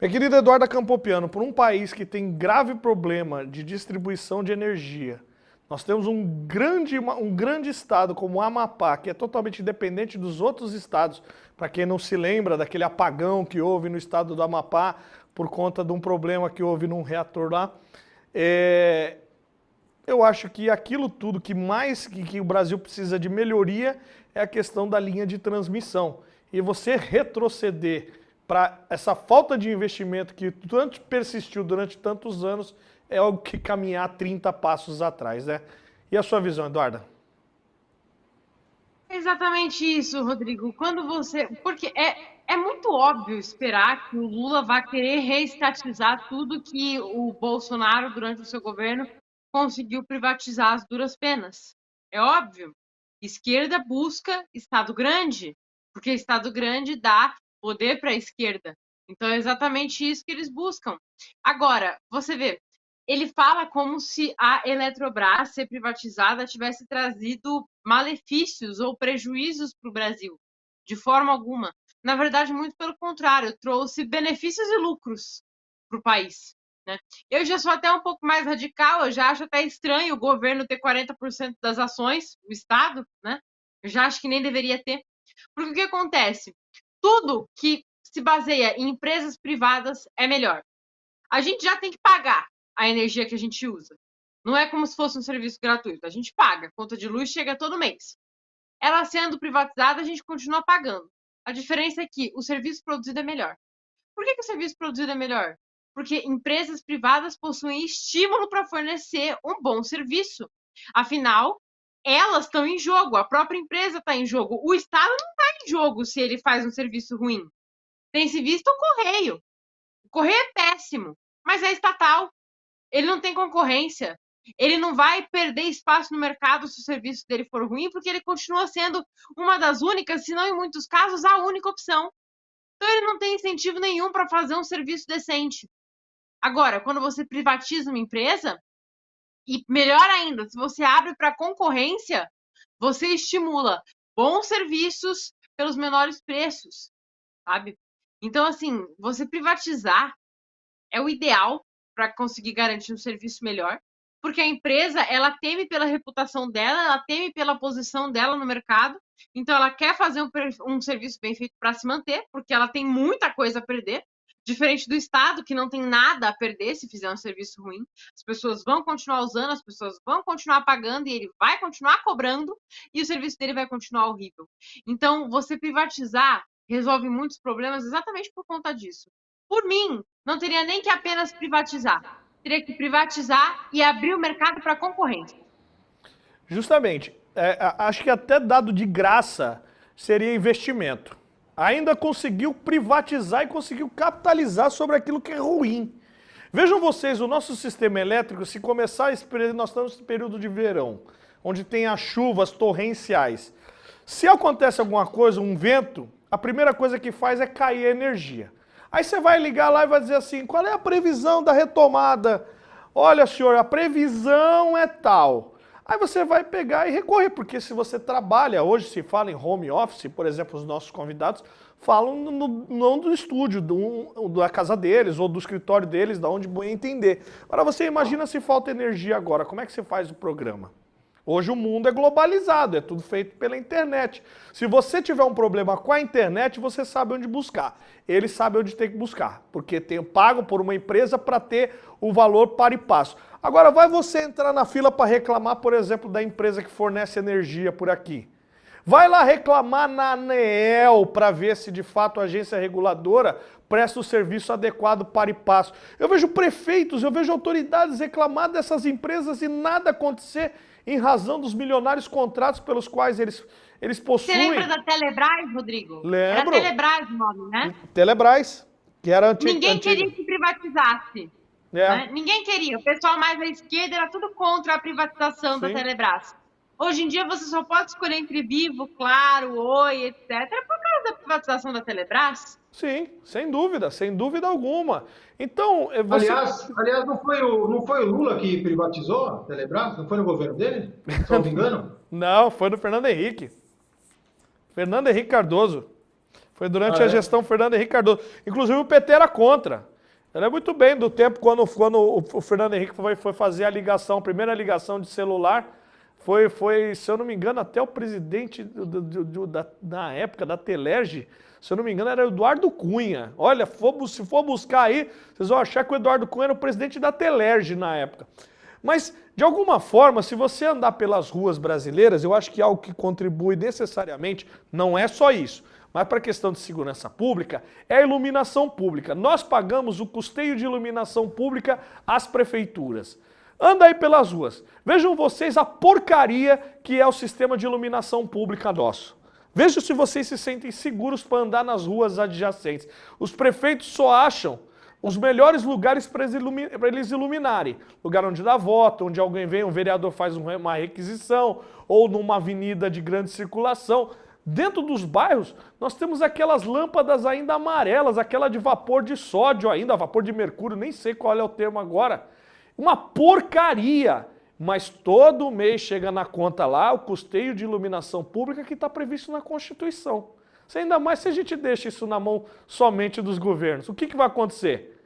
Minha querida Eduarda Campopiano, por um país que tem grave problema de distribuição de energia, nós temos um grande estado como o Amapá, que é totalmente independente dos outros estados. Para quem não se lembra daquele apagão que houve no estado do Amapá por conta de um problema que houve num reator lá, eu acho que aquilo tudo que mais que o Brasil precisa de melhoria é a questão da linha de transmissão. E você retroceder para essa falta de investimento que tanto persistiu durante tantos anos é algo que caminhar 30 passos atrás, né? E a sua visão, Eduarda? Exatamente isso, Rodrigo. Porque é muito óbvio esperar que o Lula vai querer reestatizar tudo que o Bolsonaro, durante o seu governo, conseguiu privatizar às duras penas. É óbvio. Esquerda busca Estado grande, porque Estado grande dá poder para a esquerda. Então é exatamente isso que eles buscam. Agora, você vê, ele fala como se a Eletrobras ser privatizada tivesse trazido malefícios ou prejuízos para o Brasil. De forma alguma. Na verdade, muito pelo contrário, trouxe benefícios e lucros para o país, né? Eu já sou até um pouco mais radical, eu já acho até estranho o governo ter 40% das ações, o Estado, né? Eu já acho que nem deveria ter. Porque o que acontece? Tudo que se baseia em empresas privadas é melhor. A gente já tem que pagar a energia que a gente usa. Não é como se fosse um serviço gratuito. A gente paga. A conta de luz chega todo mês. Ela sendo privatizada, a gente continua pagando. A diferença é que o serviço produzido é melhor. Por que o serviço produzido é melhor? Porque empresas privadas possuem estímulo para fornecer um bom serviço. Afinal, elas estão em jogo, a própria empresa está em jogo. O Estado não está em jogo se ele faz um serviço ruim. Tem-se visto o Correio. O Correio é péssimo, mas é estatal. Ele não tem concorrência. Ele não vai perder espaço no mercado se o serviço dele for ruim, porque ele continua sendo uma das únicas, se não em muitos casos, a única opção. Então ele não tem incentivo nenhum para fazer um serviço decente. Agora, quando você privatiza uma empresa, e melhor ainda, se você abre para concorrência, você estimula bons serviços pelos menores preços, sabe? Então, assim, você privatizar é o ideal para conseguir garantir um serviço melhor, porque a empresa, ela teme pela reputação dela, ela teme pela posição dela no mercado, então ela quer fazer um serviço bem feito para se manter, porque ela tem muita coisa a perder, diferente do Estado, que não tem nada a perder se fizer um serviço ruim. As pessoas vão continuar usando, as pessoas vão continuar pagando e ele vai continuar cobrando e o serviço dele vai continuar horrível. Então, você privatizar resolve muitos problemas exatamente por conta disso. Por mim, não teria nem que apenas privatizar. Teria que privatizar e abrir o mercado para concorrência. Justamente. Acho que até dado de graça seria investimento. Ainda conseguiu privatizar e conseguiu capitalizar sobre aquilo que é ruim. Vejam vocês, o nosso sistema elétrico, se começar esse período, nós estamos no período de verão, onde tem as chuvas torrenciais. Se acontece alguma coisa, um vento, a primeira coisa que faz é cair a energia. Aí você vai ligar lá e vai dizer assim, qual é a previsão da retomada? Olha, senhor, a previsão é tal. Aí você vai pegar e recorrer, porque se você trabalha, hoje se fala em home office, por exemplo, os nossos convidados falam não do estúdio, da casa deles ou do escritório deles, da onde vão entender. Agora você imagina se falta energia agora, como é que você faz o programa? Hoje o mundo é globalizado, é tudo feito pela internet. Se você tiver um problema com a internet, você sabe onde buscar. Ele sabe onde tem que buscar, porque tem pago por uma empresa para ter o valor par e passo. Agora, vai você entrar na fila para reclamar, por exemplo, da empresa que fornece energia por aqui. Vai lá reclamar na ANEEL para ver se de fato a agência reguladora presta o serviço adequado para e passo. Eu vejo prefeitos, eu vejo autoridades reclamar dessas empresas e nada acontecer em razão dos milionários contratos pelos quais eles possuem. Você lembra da Telebrás, Rodrigo? Lembro. Era Telebrás o nome, né? Telebrás, que era antiga. Ninguém queria que privatizasse. Né? Ninguém queria. O pessoal mais à esquerda era tudo contra a privatização da Telebrás. Hoje em dia você só pode escolher entre Vivo, Claro, Oi, etc. por causa da privatização da Telebrás. Sim, sem dúvida alguma. Então, você... Aliás, não foi o Lula que privatizou a Telebrás? Não foi no governo dele? Se não me engano? Não, foi do Fernando Henrique. Fernando Henrique Cardoso. Foi durante a gestão Fernando Henrique Cardoso. Inclusive o PT era contra. Eu lembro muito bem do tempo quando o Fernando Henrique foi fazer a ligação, a primeira ligação de celular, foi, se eu não me engano, até o presidente na época da Telerge, se eu não me engano, era o Eduardo Cunha. Olha, se for buscar aí, vocês vão achar que o Eduardo Cunha era o presidente da Telerge na época. Mas, de alguma forma, se você andar pelas ruas brasileiras, eu acho que algo que contribui necessariamente, não é só isso, mas para a questão de segurança pública, é a iluminação pública. Nós pagamos o custeio de iluminação pública às prefeituras. Anda aí pelas ruas. Vejam vocês a porcaria que é o sistema de iluminação pública nosso. Vejam se vocês se sentem seguros para andar nas ruas adjacentes. Os prefeitos só acham os melhores lugares para eles iluminarem. Lugar onde dá voto, onde alguém vem, um vereador faz uma requisição, ou numa avenida de grande circulação. Dentro dos bairros, nós temos aquelas lâmpadas ainda amarelas, aquela de vapor de sódio ainda, vapor de mercúrio, nem sei qual é o termo agora. Uma porcaria, mas todo mês chega na conta lá o custeio de iluminação pública que está previsto na Constituição. Ainda mais se a gente deixa isso na mão somente dos governos. O que vai acontecer?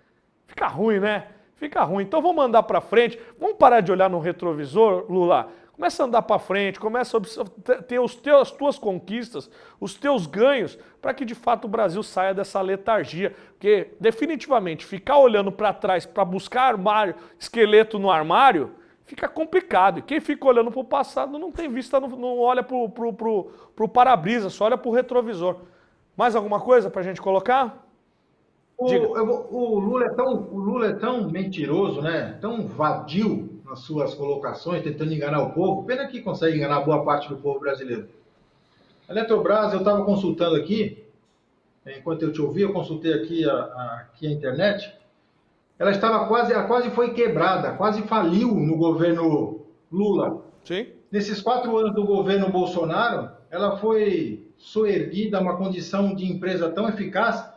Fica ruim, né? Fica ruim. Então vamos andar para frente. Vamos parar de olhar no retrovisor, Lula. Começa a andar para frente, começa a ter as tuas conquistas, os teus ganhos, para que de fato o Brasil saia dessa letargia. Porque definitivamente ficar olhando para trás para buscar armário, esqueleto no armário, fica complicado. E quem fica olhando para o passado não tem vista, não olha para o para-brisa, só olha para o retrovisor. Mais alguma coisa para a gente colocar? O Lula é tão mentiroso, né? Tão vadio nas suas colocações, tentando enganar o povo. Pena que consegue enganar boa parte do povo brasileiro. A Eletrobras, eu estava consultando aqui, enquanto eu te ouvi, eu consultei aqui a internet. Ela quase foi quebrada, quase faliu no governo Lula. Sim. Nesses 4 anos do governo Bolsonaro, ela foi soerguida a uma condição de empresa tão eficaz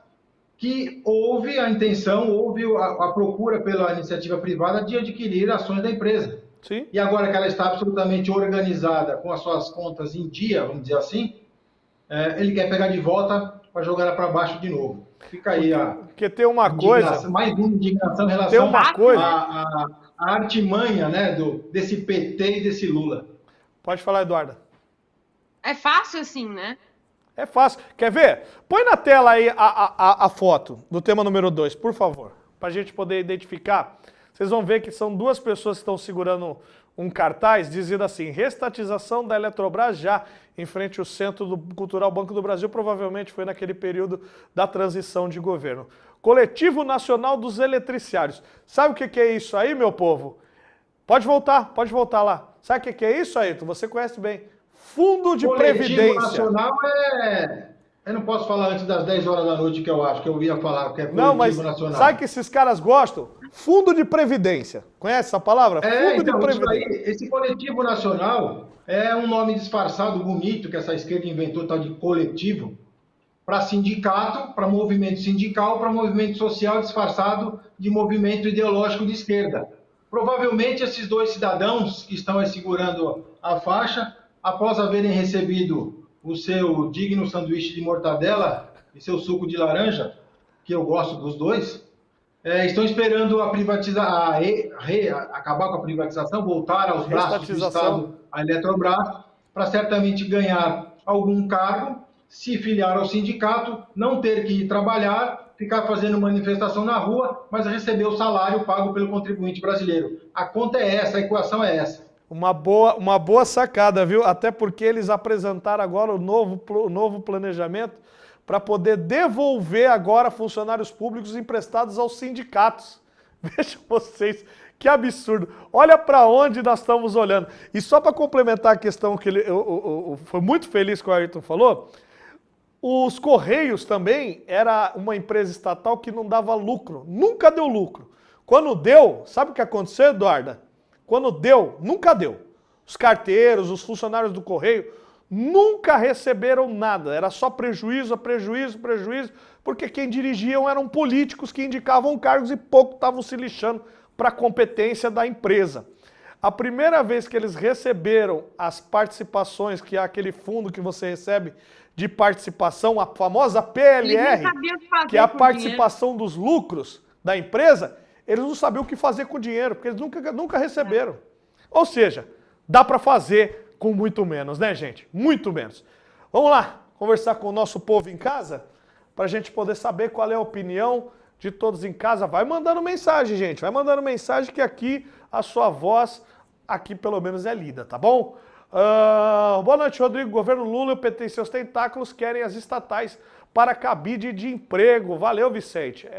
que houve a intenção, houve a procura pela iniciativa privada de adquirir ações da empresa. Sim. E agora que ela está absolutamente organizada, com as suas contas em dia, vamos dizer assim, ele quer pegar de volta para jogar ela para baixo de novo. Fica aí porque tem uma coisa... mais uma indignação em relação à artimanha, né, desse PT e desse Lula. Pode falar, Eduarda. É fácil assim, né? É fácil. Quer ver? Põe na tela aí a foto do tema número 2, por favor, para a gente poder identificar. Vocês vão ver que são 2 pessoas que estão segurando um cartaz dizendo assim: restatização da Eletrobras já, em frente ao Centro Cultural Banco do Brasil, provavelmente foi naquele período da transição de governo. Coletivo Nacional dos Eletriciários. Sabe o que é isso aí, meu povo? Pode voltar lá. Sabe o que é isso, Ayrton? Você conhece bem. Fundo de Previdência. Nacional eu não posso falar antes das 10 horas da noite, que eu acho, que eu ia falar, que é Coletivo Não, mas Nacional. Sabe que esses caras gostam? Fundo de Previdência. Conhece essa palavra? Fundo de Previdência. Esse Coletivo Nacional é um nome disfarçado, bonito, que essa esquerda inventou, tal de coletivo, para sindicato, para movimento sindical, para movimento social disfarçado de movimento ideológico de esquerda. Provavelmente esses 2 cidadãos que estão aí segurando a faixa, após haverem recebido o seu digno sanduíche de mortadela e seu suco de laranja, que eu gosto dos 2, estão esperando acabar com a privatização, voltar aos braços do Estado, a Eletrobras, para certamente ganhar algum cargo, se filiar ao sindicato, não ter que ir trabalhar, ficar fazendo manifestação na rua, mas receber o salário pago pelo contribuinte brasileiro. A conta é essa, a equação é essa. Uma boa sacada, viu? Até porque eles apresentaram agora o novo planejamento para poder devolver agora funcionários públicos emprestados aos sindicatos. Vejam vocês, que absurdo. Olha para onde nós estamos olhando. E só para complementar a questão que eu foi muito feliz que o Ayrton falou, os Correios também era uma empresa estatal que não dava lucro, nunca deu lucro. Quando deu, sabe o que aconteceu, Eduarda? Quando deu, nunca deu. Os carteiros, os funcionários do Correio nunca receberam nada. Era só prejuízo, porque quem dirigiam eram políticos que indicavam cargos e pouco estavam se lixando para a competência da empresa. A primeira vez que eles receberam as participações, que é aquele fundo que você recebe de participação, a famosa PLR, que é a participação dos lucros da empresa, eles não sabiam o que fazer com o dinheiro, porque eles nunca receberam. Ou seja, dá para fazer com muito menos, né, gente? Muito menos. Vamos lá, conversar com o nosso povo em casa, para a gente poder saber qual é a opinião de todos em casa. Vai mandando mensagem, gente. Vai mandando mensagem que aqui a sua voz, aqui pelo menos é lida, tá bom? Boa noite, Rodrigo. Governo Lula e o PT e seus tentáculos querem as estatais para cabide de emprego. Valeu, Vicente.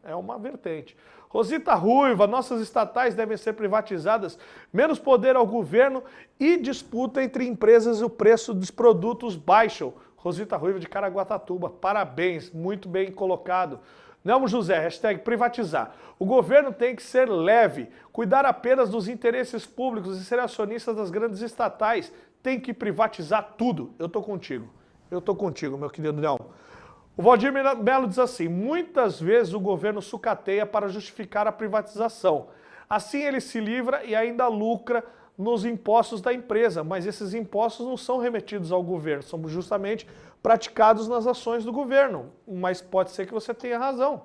É uma vertente. Rosita Ruiva, nossas estatais devem ser privatizadas, menos poder ao governo e disputa entre empresas e o preço dos produtos baixam. Rosita Ruiva de Caraguatatuba, parabéns, muito bem colocado. Nelmo José, hashtag privatizar. O governo tem que ser leve, cuidar apenas dos interesses públicos e ser acionista das grandes estatais. Tem que privatizar tudo. Eu tô contigo, meu querido Nelmo. O Valdir Melo diz assim: muitas vezes o governo sucateia para justificar a privatização. Assim ele se livra e ainda lucra nos impostos da empresa, mas esses impostos não são remetidos ao governo, são justamente praticados nas ações do governo, mas pode ser que você tenha razão.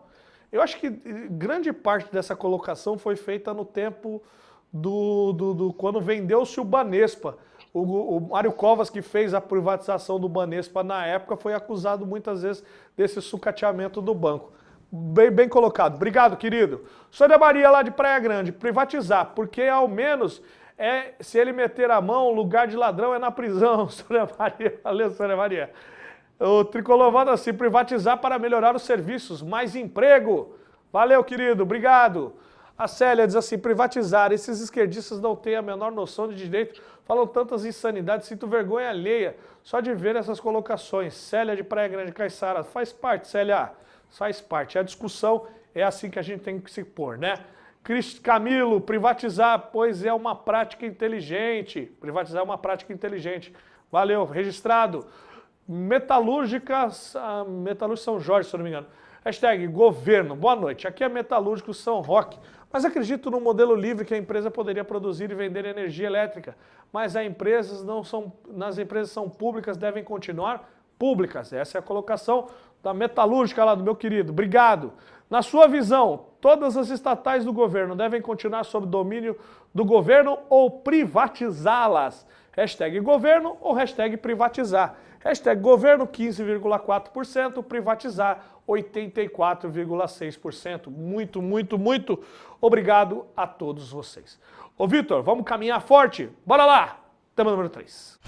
Eu acho que grande parte dessa colocação foi feita no tempo quando vendeu-se o Banespa. O Mário Covas, que fez a privatização do Banespa na época, foi acusado muitas vezes desse sucateamento do banco. Bem colocado. Obrigado, querido. Sônia Maria, lá de Praia Grande, privatizar, porque ao menos se ele meter a mão, o lugar de ladrão é na prisão. Sônia Maria, valeu, Sônia Maria. O Tricolor manda assim, privatizar para melhorar os serviços, mais emprego. Valeu, querido, obrigado. A Célia diz assim, privatizar, esses esquerdistas não têm a menor noção de direito, falam tantas insanidades, sinto vergonha alheia só de ver essas colocações. Célia de Praia Grande, Caiçara, faz parte, Célia, faz parte. A discussão é assim que a gente tem que se pôr, né? Camilo, privatizar, pois é uma prática inteligente. Privatizar é uma prática inteligente. Valeu, registrado. Metalúrgica São Jorge, se eu não me engano. Hashtag governo, boa noite. Aqui é Metalúrgico São Roque. Mas acredito no modelo livre que a empresa poderia produzir e vender energia elétrica. Mas nas empresas são públicas, devem continuar públicas. Essa é a colocação da Metalúrgica lá do meu querido. Obrigado. Na sua visão, todas as estatais do governo devem continuar sob domínio do governo ou privatizá-las? Hashtag governo ou hashtag privatizar? Hashtag governo 15,4%, privatizar 84,6%. Muito, muito, muito obrigado a todos vocês. Ô Vitor, vamos caminhar forte? Bora lá! Tema número 3.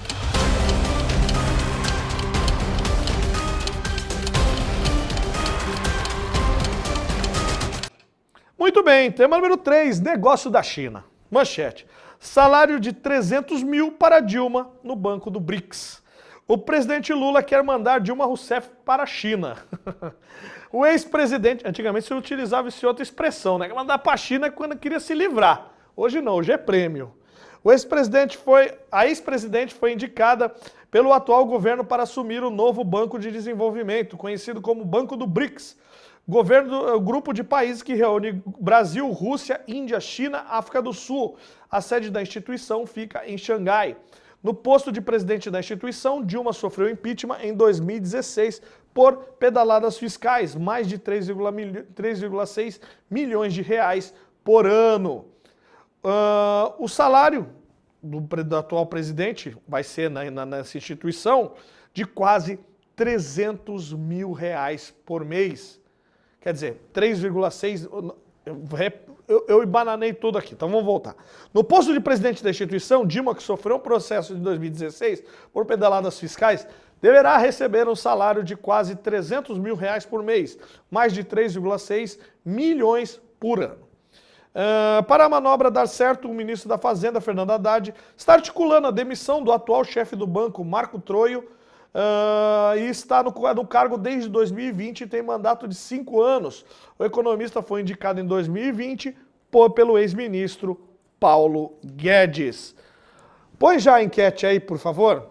Muito bem, tema número 3, negócio da China. Manchete, salário de 300 mil para Dilma no banco do BRICS. O presidente Lula quer mandar Dilma Rousseff para a China. O ex-presidente, antigamente se utilizava essa outra expressão, né? Mandar para a China quando queria se livrar. Hoje não, hoje é prêmio. A ex-presidente foi indicada pelo atual governo para assumir o novo Banco de Desenvolvimento, conhecido como Banco do BRICS. O grupo de países que reúne Brasil, Rússia, Índia, China, África do Sul. A sede da instituição fica em Xangai. No posto de presidente da instituição, Dilma sofreu impeachment em 2016 por pedaladas fiscais, mais de 3,6 milhões de reais por ano. O salário do atual presidente vai ser nessa instituição de quase 300 mil reais por mês. Quer dizer, 3,6... Eu embananei tudo aqui, então vamos voltar. No posto de presidente da instituição, Dilma, que sofreu um processo de 2016 por pedaladas fiscais, deverá receber um salário de quase 300 mil reais por mês, mais de 3,6 milhões por ano. Para a manobra dar certo, o ministro da Fazenda, Fernando Haddad, está articulando a demissão do atual chefe do banco, Marco Troio, e está no cargo desde 2020 e tem mandato de 5 anos. O economista foi indicado em 2020 pelo ex-ministro Paulo Guedes. Põe já a enquete aí, por favor.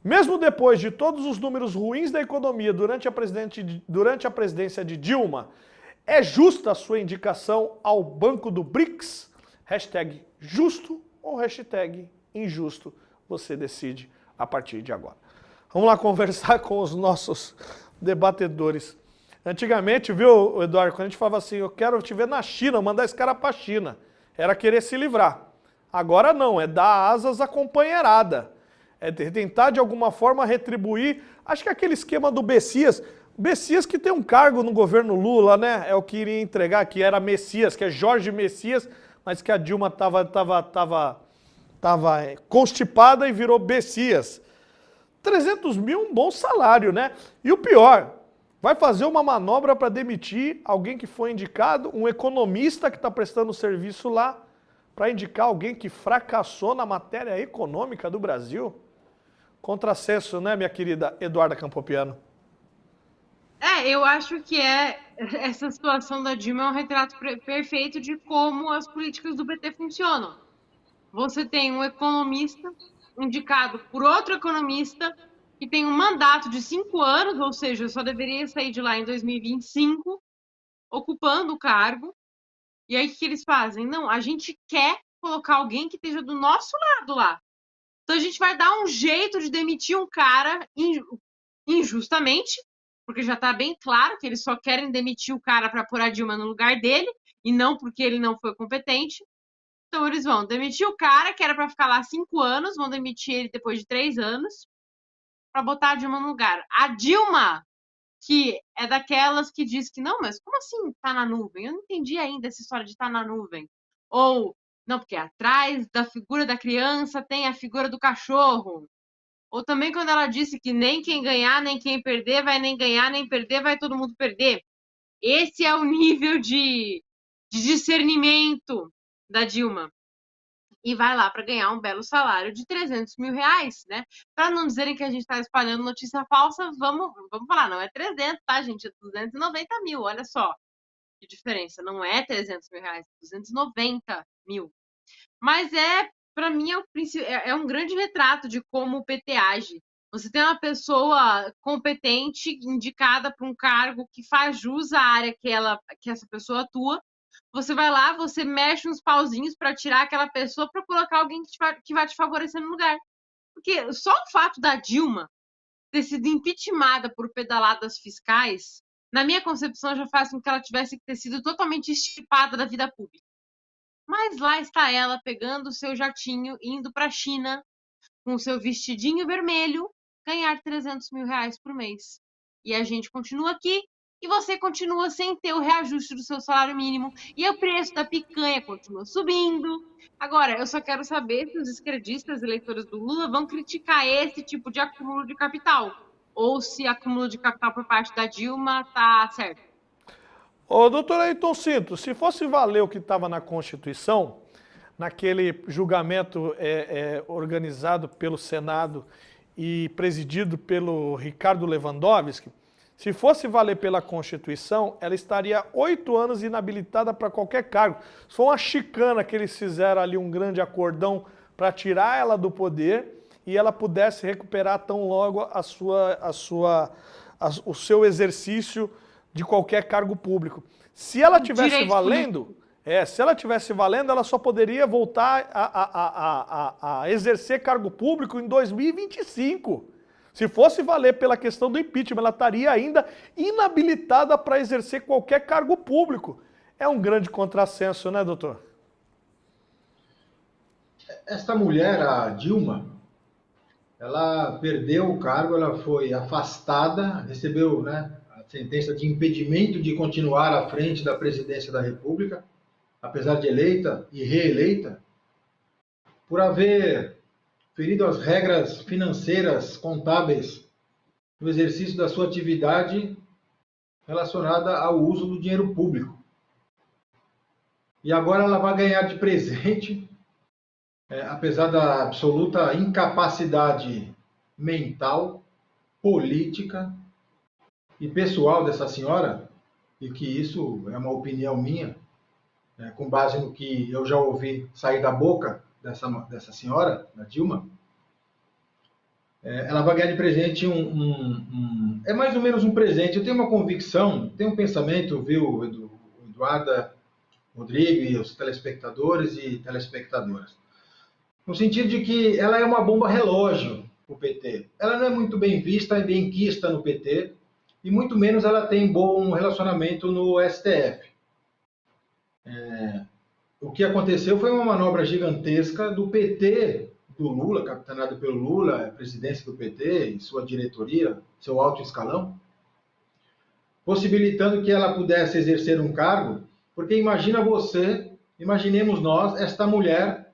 Mesmo depois de todos os números ruins da economia durante a presidência de Dilma, é justa a sua indicação ao Banco do BRICS? Hashtag justo ou hashtag injusto? Você decide a partir de agora. Vamos lá conversar com os nossos debatedores. Antigamente, viu, Eduardo, quando a gente falava assim, eu quero te ver na China, mandar esse cara para a China, era querer se livrar. Agora não, é dar asas à companheirada. É tentar de alguma forma retribuir, acho que aquele esquema do Bessias que tem um cargo no governo Lula, né? É o que iria entregar, que era Messias, que é Jorge Messias, mas que a Dilma estava constipada e virou Bessias. 300 mil, um bom salário, né? E o pior, vai fazer uma manobra para demitir alguém que foi indicado, um economista que está prestando serviço lá, para indicar alguém que fracassou na matéria econômica do Brasil? Contrassenso, né, minha querida Eduarda Campopiano? Eu acho que essa situação da Dilma é um retrato perfeito de como as políticas do PT funcionam. Você tem um economista indicado por outro economista que tem um mandato de 5 anos, ou seja, só deveria sair de lá em 2025, ocupando o cargo. E aí o que eles fazem? Não, a gente quer colocar alguém que esteja do nosso lado lá. Então a gente vai dar um jeito de demitir um cara injustamente, porque já está bem claro que eles só querem demitir o cara para pôr a Dilma no lugar dele, e não porque ele não foi competente. Então eles vão demitir o cara, que era para ficar lá 5 anos, vão demitir ele depois de 3 anos, para botar a Dilma no lugar. A Dilma, que é daquelas que diz que não, mas como assim tá na nuvem? Eu não entendi ainda essa história de estar na nuvem. Ou, não, porque atrás da figura da criança tem a figura do cachorro. Ou também quando ela disse que nem quem ganhar, nem quem perder, vai nem ganhar, nem perder, vai todo mundo perder. Esse é o nível de discernimento da Dilma. E vai lá para ganhar um belo salário de 300 mil reais, né? Para não dizerem que a gente está espalhando notícia falsa, vamos falar, não é 300, tá, gente? É 290 mil, olha só que diferença. Não é 300 mil reais, 290 mil. Mas para mim, é um grande retrato de como o PT age. Você tem uma pessoa competente, indicada para um cargo que faz jus à área que essa pessoa atua. Você vai lá, você mexe uns pauzinhos para tirar aquela pessoa para colocar alguém que vai te favorecer no lugar. Porque só o fato da Dilma ter sido impeachmentada por pedaladas fiscais, na minha concepção, já faz com que ela tivesse que ter sido totalmente extirpada da vida pública. Mas lá está ela pegando o seu jatinho, indo para a China, com o seu vestidinho vermelho, ganhar 300 mil reais por mês. E a gente continua aqui, e você continua sem ter o reajuste do seu salário mínimo, e o preço da picanha continua subindo. Agora, eu só quero saber se os esquerdistas eleitores do Lula vão criticar esse tipo de acúmulo de capital, ou se acúmulo de capital por parte da Dilma tá certo. Ô, doutor Ayrton Cinto, se fosse valer o que estava na Constituição, naquele julgamento organizado pelo Senado e presidido pelo Ricardo Lewandowski, se fosse valer pela Constituição, ela estaria 8 anos inabilitada para qualquer cargo. Se for uma chicana que eles fizeram ali um grande acordão para tirar ela do poder e ela pudesse recuperar tão logo o seu exercício de qualquer cargo público. Se ela tivesse valendo, ela só poderia voltar a exercer cargo público em 2025. Se fosse valer pela questão do impeachment, ela estaria ainda inabilitada para exercer qualquer cargo público. É um grande contrassenso, né, doutor? Esta mulher, a Dilma, ela perdeu o cargo, ela foi afastada, recebeu, né, a sentença de impedimento de continuar à frente da presidência da República, apesar de eleita e reeleita, por haver ferido as regras financeiras, contábeis, no exercício da sua atividade relacionada ao uso do dinheiro público. E agora ela vai ganhar de presente, apesar da absoluta incapacidade mental, política e pessoal dessa senhora, e que isso é uma opinião minha, com base no que eu já ouvi sair da boca dessa senhora, da Dilma, ela vai ganhar de presente é mais ou menos um presente. Eu tenho uma convicção, tenho um pensamento, viu, Eduarda, Rodrigo e os telespectadores e telespectadoras, no sentido de que ela é uma bomba relógio para o PT. Ela não é muito bem vista e bem quista no PT, e muito menos ela tem bom relacionamento no STF. O que aconteceu foi uma manobra gigantesca do PT, do Lula, capitaneado pelo Lula, a presidência do PT e sua diretoria, seu alto escalão, possibilitando que ela pudesse exercer um cargo, porque imaginemos nós, esta mulher,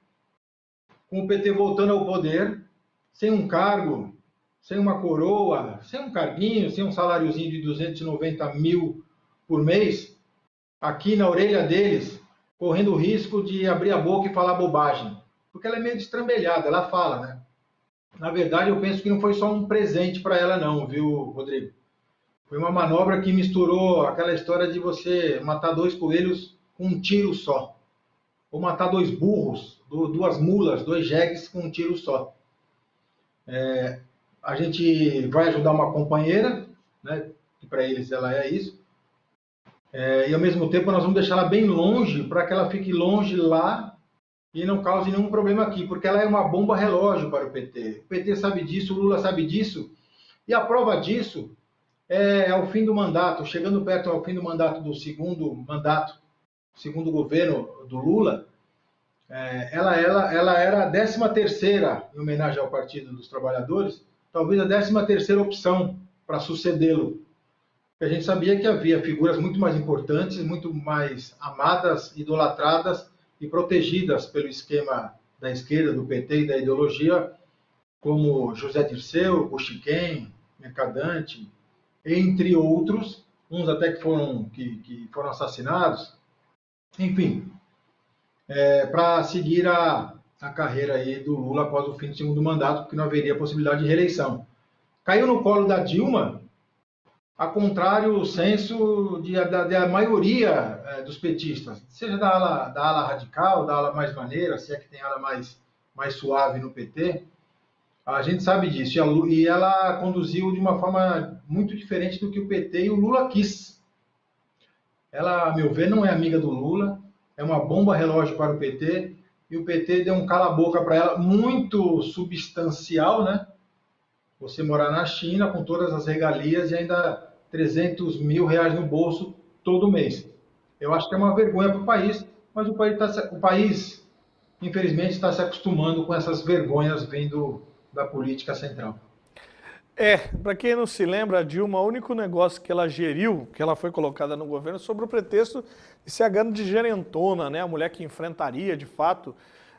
com o PT voltando ao poder, sem um cargo, sem uma coroa, sem um carguinho, sem um saláriozinho de 290 mil por mês, aqui na orelha deles, correndo o risco de abrir a boca e falar bobagem. Porque ela é meio destrambelhada, ela fala, né? Na verdade, eu penso que não foi só um presente para ela não, viu, Rodrigo? Foi uma manobra que misturou aquela história de você matar 2 coelhos com um tiro só. Ou matar 2 burros, 2 mulas, 2 jegues com um tiro só. A gente vai ajudar uma companheira, né? Que para eles ela é isso. E ao mesmo tempo nós vamos deixar ela bem longe, para que ela fique longe lá e não cause nenhum problema aqui, porque ela é uma bomba relógio para o PT. O PT sabe disso, o Lula sabe disso, e a prova disso é ao fim do mandato, chegando perto ao fim do mandato do segundo governo do Lula, ela era a 13ª, em homenagem ao Partido dos Trabalhadores, talvez a 13ª opção para sucedê-lo. A gente sabia que havia figuras muito mais importantes, muito mais amadas, idolatradas e protegidas pelo esquema da esquerda, do PT e da ideologia, como José Dirceu, Buchiquem, Mercadante, entre outros, uns até que foram assassinados, enfim, para seguir a carreira aí do Lula após o fim do segundo mandato, porque não haveria possibilidade de reeleição. Caiu no colo da Dilma, a contrário do senso da maioria dos petistas, seja da ala radical, da ala mais maneira, se é que tem ala mais suave no PT, a gente sabe disso. E ela conduziu de uma forma muito diferente do que o PT e o Lula quis. Ela, a meu ver, não é amiga do Lula, é uma bomba relógio para o PT, e o PT deu um cala-boca para ela muito substancial, né? Você morar na China com todas as regalias e ainda 300 mil reais no bolso todo mês. Eu acho que é uma vergonha para o país, mas o país, infelizmente, está se acostumando com essas vergonhas vindo da política central. Para quem não se lembra, a Dilma, o único negócio que ela geriu, que ela foi colocada no governo, sob o pretexto de ser a grande gerentona, né? A mulher que enfrentaria, de fato,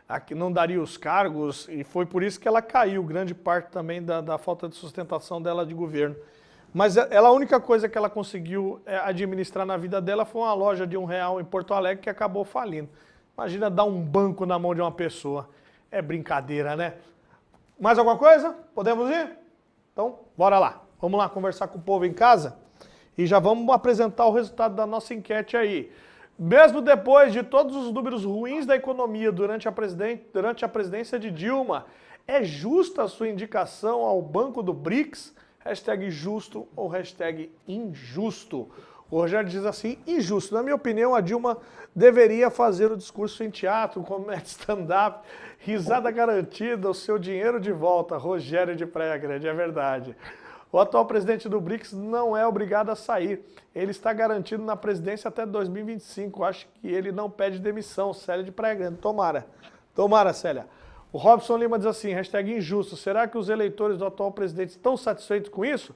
a que não daria os cargos, e foi por isso que ela caiu, grande parte também da falta de sustentação dela de governo. Mas a única coisa que ela conseguiu administrar na vida dela foi uma loja de R$1 em Porto Alegre que acabou falindo. Imagina dar um banco na mão de uma pessoa. É brincadeira, né? Mais alguma coisa? Podemos ir? Então, bora lá. Vamos lá conversar com o povo em casa e já vamos apresentar o resultado da nossa enquete aí. Mesmo depois de todos os números ruins da economia durante a presidência de Dilma, é justa a sua indicação ao Banco do BRICS? Hashtag justo ou hashtag injusto? O Rogério diz assim, injusto. Na minha opinião, a Dilma deveria fazer o discurso em teatro, comédia stand-up, risada garantida, o seu dinheiro de volta. Rogério de Praia Grande, é verdade. O atual presidente do BRICS não é obrigado a sair. Ele está garantido na presidência até 2025. Acho que ele não pede demissão. Célia de Praia Grande. Tomara. Tomara, Célia. O Robson Lima diz assim, hashtag injusto. Será que os eleitores do atual presidente estão satisfeitos com isso?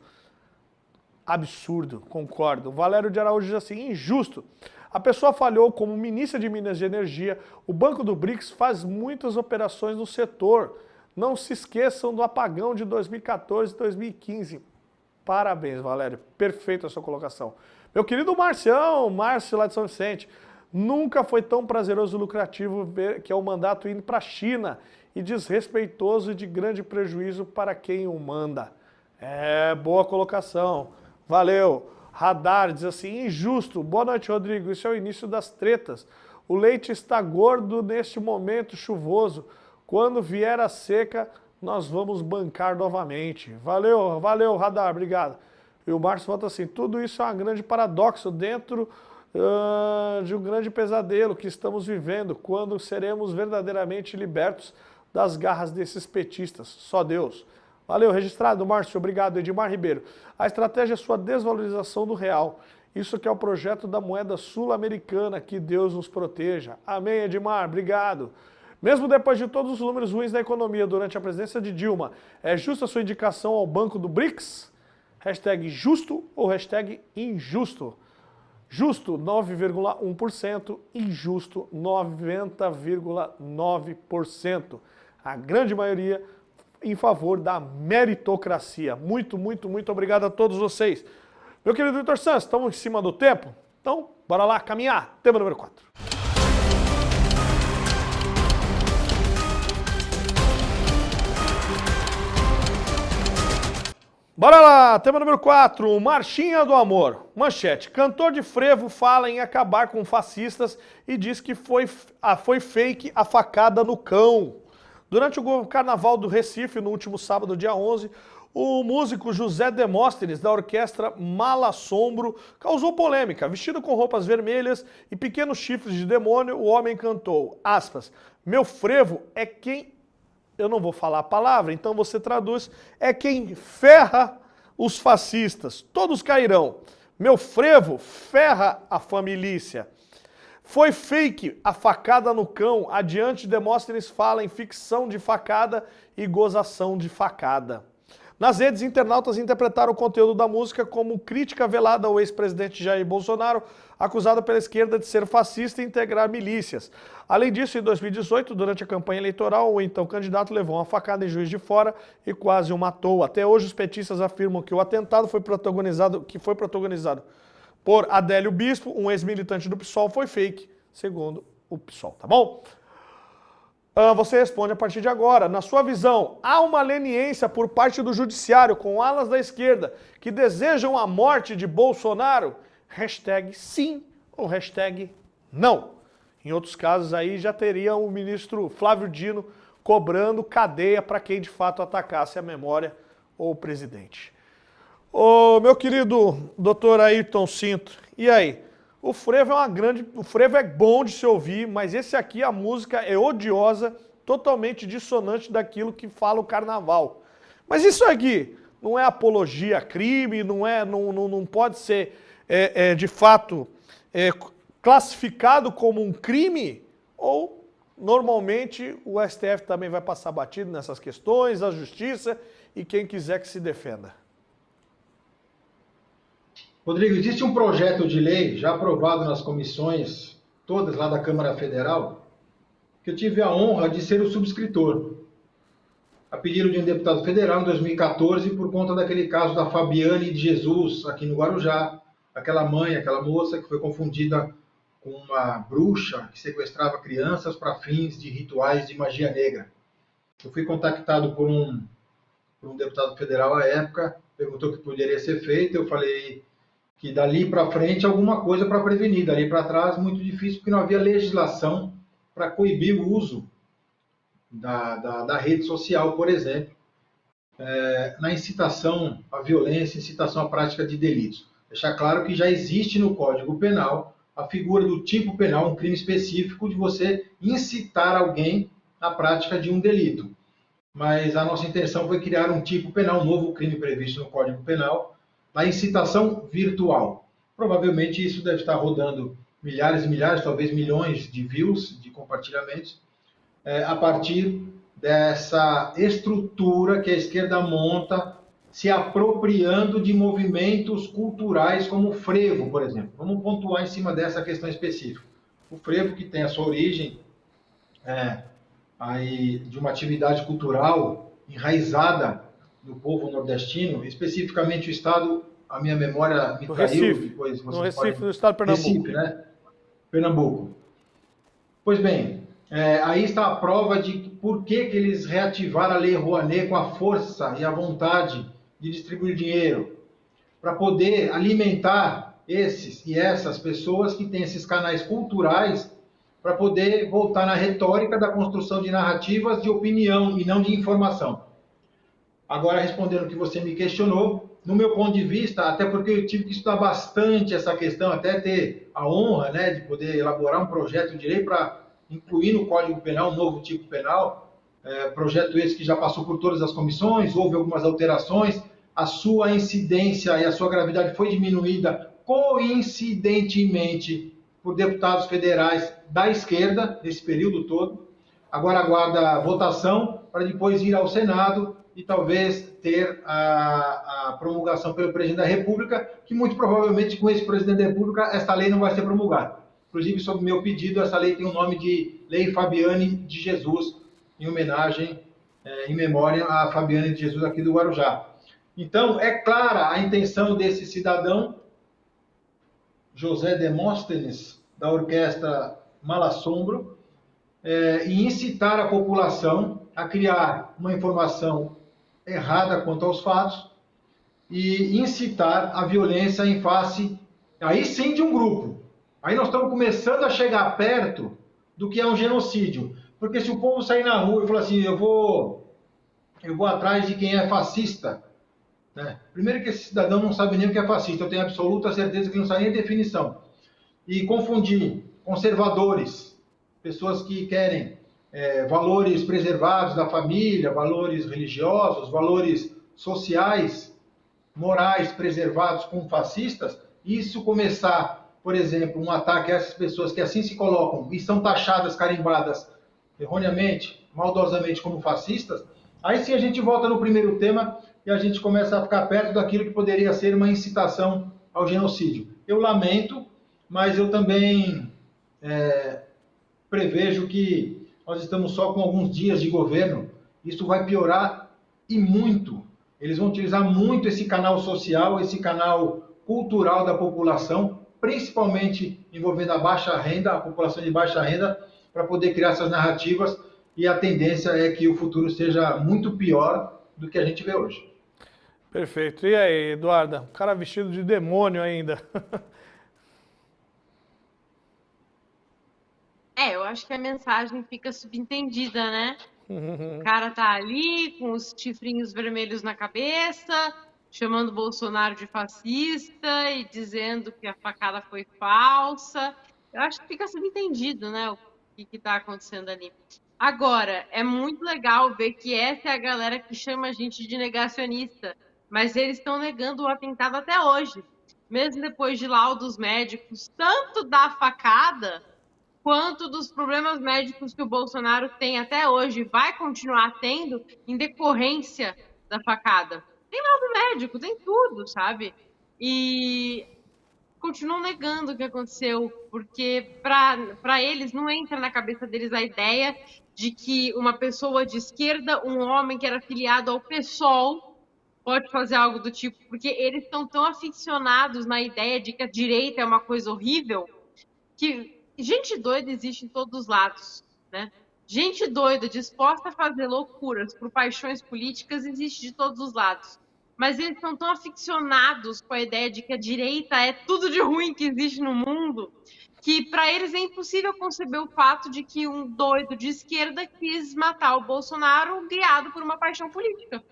Absurdo, concordo. O Valério de Araújo diz assim, injusto. A pessoa falhou como ministra de Minas e Energia. O Banco do BRICS faz muitas operações no setor. Não se esqueçam do apagão de 2014 e 2015. Parabéns, Valério. Perfeita a sua colocação. Meu querido Márcio lá de São Vicente. Nunca foi tão prazeroso e lucrativo ver que é o mandato indo para a China e desrespeitoso e de grande prejuízo para quem o manda. Boa colocação. Valeu. Radar diz assim, injusto. Boa noite, Rodrigo. Isso é o início das tretas. O leite está gordo neste momento chuvoso. Quando vier a seca, nós vamos bancar novamente. Valeu, valeu, Radar, obrigado. E o Márcio volta assim, tudo isso é um grande paradoxo dentro de um grande pesadelo que estamos vivendo, quando seremos verdadeiramente libertos das garras desses petistas. Só Deus. Valeu, registrado, Márcio, obrigado. Edmar Ribeiro. A estratégia é sua desvalorização do real. Isso que é o projeto da moeda sul-americana, que Deus nos proteja. Amém, Edmar, obrigado. Mesmo depois de todos os números ruins da economia durante a presidência de Dilma, é justa a sua indicação ao Banco do BRICS? Hashtag justo ou hashtag injusto? Justo, 9,1%, injusto, 90,9%. A grande maioria em favor da meritocracia. Muito, muito, muito obrigado a todos vocês. Meu querido Vitor Santos, estamos em cima do tempo? Então, bora lá caminhar. Tema número 4. Bora lá, tema número 4, Marchinha do Amor. Manchete, cantor de frevo fala em acabar com fascistas e diz que foi fake a facada no cão. Durante o carnaval do Recife, no último sábado, dia 11, O músico José Demóstenes, da orquestra Malassombro, causou polêmica. Vestido com roupas vermelhas e pequenos chifres de demônio, o homem cantou, aspas, meu frevo é quem... Eu não vou falar a palavra, então você traduz. É quem ferra os fascistas. Todos cairão. Meu frevo ferra a família. Foi fake a facada no cão. Adiante, Demóstenes fala em ficção de facada e gozação de facada. Nas redes, internautas interpretaram o conteúdo da música como crítica velada ao ex-presidente Jair Bolsonaro, acusado pela esquerda de ser fascista e integrar milícias. Além disso, em 2018, durante a campanha eleitoral, o então candidato levou uma facada em Juiz de Fora e quase o matou. Até hoje, os petistas afirmam que o atentado foi protagonizado por Adélio Bispo, um ex-militante do PSOL, foi fake, segundo o PSOL, tá bom? Você responde a partir de agora. Na sua visão, há uma leniência por parte do judiciário com alas da esquerda que desejam a morte de Bolsonaro? Hashtag sim ou hashtag não. Em outros casos aí já teria o ministro Flávio Dino cobrando cadeia para quem de fato atacasse a memória ou o presidente. Ô, meu querido doutor Ayrton Cinto, e aí? O frevo é bom de se ouvir, mas esse aqui, a música é odiosa, totalmente dissonante daquilo que fala o carnaval. Mas isso aqui não é apologia a crime, não pode ser, de fato, classificado como um crime? Ou, normalmente, o STF também vai passar batido nessas questões, a justiça e quem quiser que se defenda? Rodrigo, existe um projeto de lei já aprovado nas comissões todas lá da Câmara Federal, que eu tive a honra de ser o subscritor, a pedido de um deputado federal em 2014, por conta daquele caso da Fabiane de Jesus, aqui no Guarujá, aquela moça que foi confundida com uma bruxa que sequestrava crianças para fins de rituais de magia negra. Eu fui contactado por um deputado federal à época, perguntou o que poderia ser feito, eu falei que dali para frente alguma coisa para prevenir, dali para trás muito difícil, porque não havia legislação para coibir o uso da rede social, por exemplo, na incitação à violência, incitação à prática de delitos. Deixar claro que já existe no Código Penal a figura do tipo penal, um crime específico de você incitar alguém à prática de um delito. Mas a nossa intenção foi criar um tipo penal, um novo crime previsto no Código Penal, a incitação virtual. Provavelmente isso deve estar rodando milhares e milhares, talvez milhões de views, de compartilhamentos, a partir dessa estrutura que a esquerda monta, se apropriando de movimentos culturais como o frevo, por exemplo. Vamos pontuar em cima dessa questão específica. O frevo, que tem a sua origem aí de uma atividade cultural enraizada no povo nordestino, especificamente o estado, a minha memória me traiu, depois vocês no Recife, no estado de Pernambuco. Recife, né? Pernambuco. Pois bem, aí está a prova de por que eles reativaram a Lei Rouanet com a força e a vontade de distribuir dinheiro, para poder alimentar esses e essas pessoas que têm esses canais culturais, para poder voltar na retórica da construção de narrativas de opinião e não de informação. Agora, respondendo o que você me questionou, no meu ponto de vista, até porque eu tive que estudar bastante essa questão, até ter a honra, né, de poder elaborar um projeto de lei para incluir no Código Penal um novo tipo penal, projeto esse que já passou por todas as comissões, houve algumas alterações, a sua incidência e a sua gravidade foi diminuída coincidentemente por deputados federais da esquerda, nesse período todo. Agora aguarda a votação para depois ir ao Senado e talvez ter a promulgação pelo presidente da República, que muito provavelmente com esse presidente da República esta lei não vai ser promulgada. Inclusive, sob meu pedido, essa lei tem o nome de Lei Fabiane de Jesus, em homenagem, em memória a Fabiane de Jesus aqui do Guarujá. Então, é clara a intenção desse cidadão, José Demóstenes, da orquestra Malassombro, em incitar a população a criar uma informação errada quanto aos fatos e incitar a violência em face, aí sim, de um grupo. Aí nós estamos começando a chegar perto do que é um genocídio. Porque se o povo sair na rua e falar assim, eu vou atrás de quem é fascista, né? Primeiro que esse cidadão não sabe nem o que é fascista, eu tenho absoluta certeza que não sabe nem a definição. E confundir conservadores, pessoas que querem valores preservados da família, valores religiosos, valores sociais, morais preservados com fascistas, isso começar, por exemplo, um ataque a essas pessoas que assim se colocam e são taxadas, carimbadas erroneamente, maldosamente como fascistas, aí sim a gente volta no primeiro tema e a gente começa a ficar perto daquilo que poderia ser uma incitação ao genocídio. Eu lamento, mas eu também prevejo que nós estamos só com alguns dias de governo, isso vai piorar e muito. Eles vão utilizar muito esse canal social, esse canal cultural da população, principalmente envolvendo a baixa renda, a população de baixa renda, para poder criar essas narrativas, e a tendência é que o futuro seja muito pior do que a gente vê hoje. Perfeito. E aí, Eduarda? Um cara vestido de demônio ainda. Eu acho que a mensagem fica subentendida, né? O cara tá ali com os chifrinhos vermelhos na cabeça, chamando o Bolsonaro de fascista e dizendo que a facada foi falsa. Eu acho que fica subentendido, né? O que tá acontecendo ali. Agora, é muito legal ver que essa é a galera que chama a gente de negacionista, mas eles estão negando o atentado até hoje. Mesmo depois de laudos médicos, tanto da facada quanto dos problemas médicos que o Bolsonaro tem até hoje, vai continuar tendo em decorrência da facada. Tem laudo médico, tem tudo, sabe? E continuam negando o que aconteceu, porque para eles não entra na cabeça deles a ideia de que uma pessoa de esquerda, um homem que era filiado ao PSOL, pode fazer algo do tipo, porque eles estão tão aficionados na ideia de que a direita é uma coisa horrível, que gente doida existe em todos os lados, né? Gente doida, disposta a fazer loucuras por paixões políticas, existe de todos os lados. Mas eles estão tão aficionados com a ideia de que a direita é tudo de ruim que existe no mundo, que para eles é impossível conceber o fato de que um doido de esquerda quis matar o Bolsonaro guiado por uma paixão política.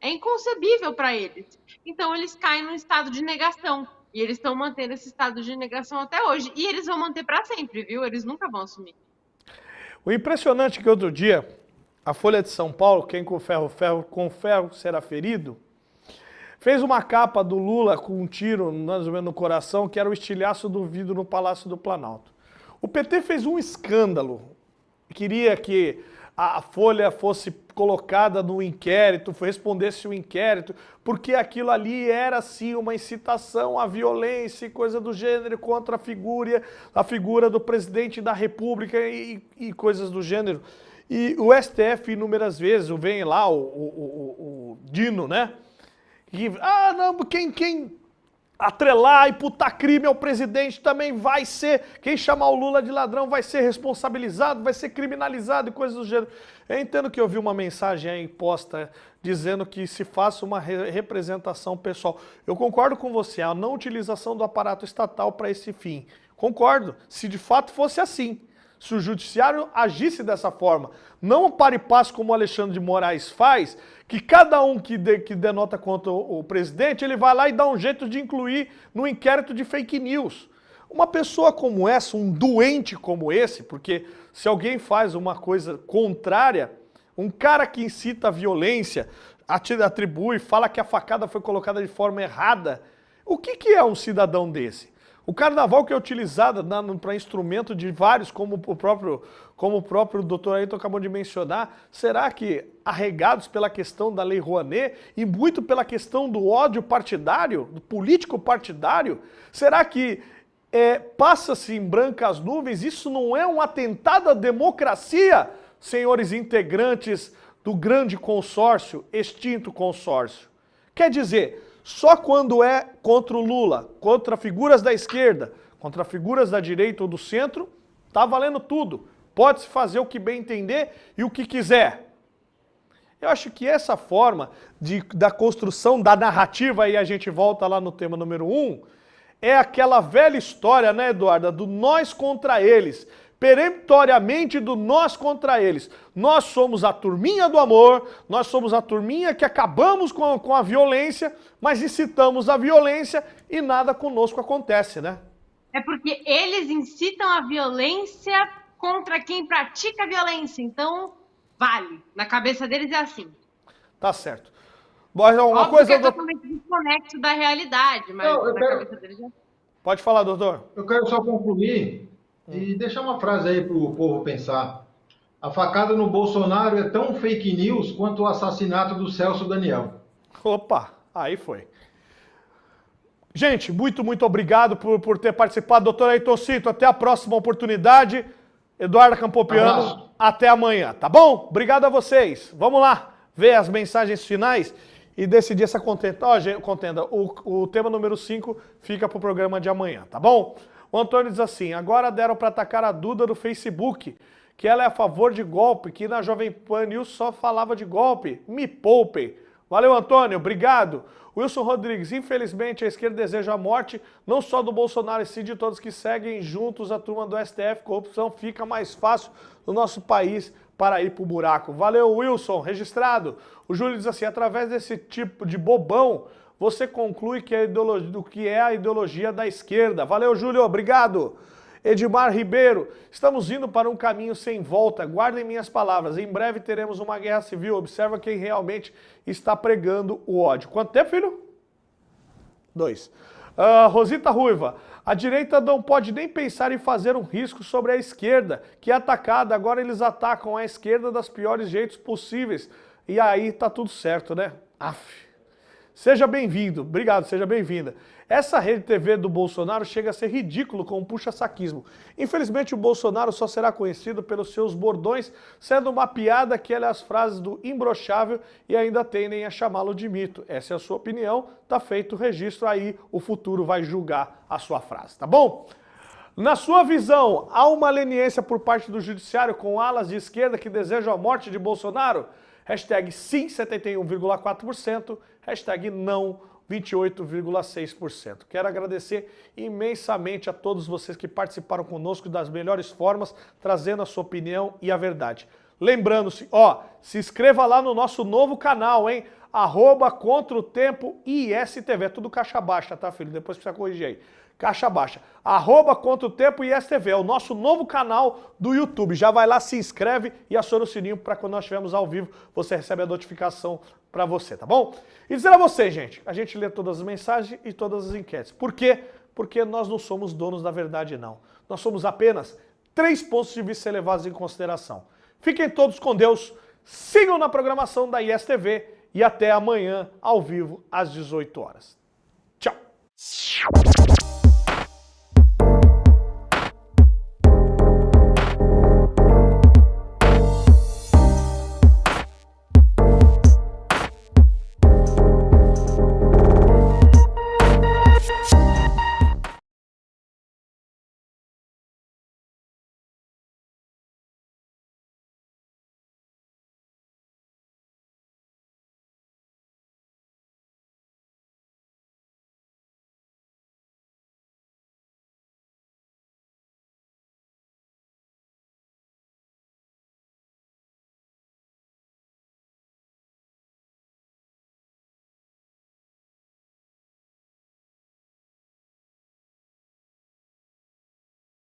É inconcebível para eles. Então eles caem num estado de negação. E eles estão mantendo esse estado de negação até hoje. E eles vão manter para sempre, viu? Eles nunca vão assumir. O impressionante é que outro dia, a Folha de São Paulo, quem com ferro, com ferro será ferido, fez uma capa do Lula com um tiro mais ou menos no coração, que era o estilhaço do vidro no Palácio do Planalto. O PT fez um escândalo. Queria que a Folha fosse colocada no inquérito, respondesse o inquérito, porque aquilo ali era sim uma incitação à violência e coisa do gênero contra a figura do presidente da República e coisas do gênero. E o STF inúmeras vezes, vem lá o Dino, né? E, não, quem atrelar e putar crime ao presidente também vai ser, quem chamar o Lula de ladrão vai ser responsabilizado, vai ser criminalizado e coisas do gênero. Eu entendo que eu vi uma mensagem aí posta dizendo que se faça uma representação pessoal. Eu concordo com você, a não utilização do aparato estatal para esse fim. Concordo, se de fato fosse assim. Se o judiciário agisse dessa forma, não para e passo como o Alexandre de Moraes faz, que cada um que denota contra o presidente, ele vai lá e dá um jeito de incluir no inquérito de fake news. Uma pessoa como essa, um doente como esse, porque se alguém faz uma coisa contrária, um cara que incita a violência, atribui, fala que a facada foi colocada de forma errada, o que é um cidadão desse? O carnaval que é utilizado para instrumento de vários, como o próprio doutor Ayrton acabou de mencionar, será que arregados pela questão da Lei Rouanet e muito pela questão do ódio partidário, do político partidário, será que passa-se em brancas nuvens? Isso não é um atentado à democracia, senhores integrantes do grande consórcio, extinto consórcio? Quer dizer, só quando é contra o Lula, contra figuras da esquerda, contra figuras da direita ou do centro, tá valendo tudo. Pode-se fazer o que bem entender e o que quiser. Eu acho que essa forma da construção da narrativa, e a gente volta lá no tema número 1, é aquela velha história, né, Eduarda, do nós contra eles. peremptoriamente do nós contra eles. Nós somos a turminha do amor, nós somos a turminha que acabamos com a violência, mas incitamos a violência e nada conosco acontece, né? É porque eles incitam a violência contra quem pratica a violência. Então, vale. Na cabeça deles é assim. Tá certo. Bom, uma Óbvio coisa... que é totalmente desconexo da realidade, mas cabeça deles é assim. Pode falar, doutor. Eu quero só concluir e deixar uma frase aí para o povo pensar. A facada no Bolsonaro é tão fake news quanto o assassinato do Celso Daniel. Opa, aí foi. Gente, muito obrigado por ter participado. Doutor Ayrton Cito, até a próxima oportunidade. Eduardo Campopiano, até amanhã, tá bom? Obrigado a vocês. Vamos lá ver as mensagens finais e decidir essa contenda. O tema número 5 fica para o programa de amanhã, tá bom? O Antônio diz assim, agora deram para atacar a Duda no Facebook, que ela é a favor de golpe, que na Jovem Pan News só falava de golpe. Me poupem. Valeu, Antônio, obrigado. Wilson Rodrigues, infelizmente a esquerda deseja a morte, não só do Bolsonaro, e sim de todos que seguem juntos a turma do STF. Corrupção fica mais fácil no nosso país para ir pro buraco. Valeu, Wilson, registrado. O Júlio diz assim, através desse tipo de bobão, você conclui que do que é a ideologia da esquerda. Valeu, Júlio, obrigado. Edmar Ribeiro, estamos indo para um caminho sem volta, guardem minhas palavras, em breve teremos uma guerra civil, observa quem realmente está pregando o ódio. Quanto tempo, filho? 2. Rosita Ruiva, a direita não pode nem pensar em fazer um risco sobre a esquerda, que é atacada, agora eles atacam a esquerda dos piores jeitos possíveis, e aí tá tudo certo, né? Aff. Seja bem-vindo, obrigado, seja bem-vinda. Essa rede TV do Bolsonaro chega a ser ridículo com um puxa-saquismo. Infelizmente o Bolsonaro só será conhecido pelos seus bordões, sendo uma piada que é as frases do imbrochável e ainda tendem a chamá-lo de mito. Essa é a sua opinião, tá feito o registro aí, o futuro vai julgar a sua frase, tá bom? Na sua visão, há uma leniência por parte do judiciário com alas de esquerda que desejam a morte de Bolsonaro? Hashtag sim, 71,4%, hashtag não, 28,6%. Quero agradecer imensamente a todos vocês que participaram conosco das melhores formas, trazendo a sua opinião e a verdade. Lembrando-se, se inscreva lá no nosso novo canal, hein? @Contra o Tempo ISTV, é tudo caixa baixa, tá, filho? Depois precisa corrigir aí. Caixa baixa. @Contra o Tempo ISTV, é o nosso novo canal do YouTube. Já vai lá, se inscreve e aciona o sininho para quando nós estivermos ao vivo, você recebe a notificação para você, tá bom? E dizer a você, gente, a gente lê todas as mensagens e todas as enquetes. Por quê? Porque nós não somos donos da verdade, não. Nós somos apenas 3 pontos de vista levados em consideração. Fiquem todos com Deus, sigam na programação da ISTV e até amanhã, ao vivo, às 18 horas. Tchau!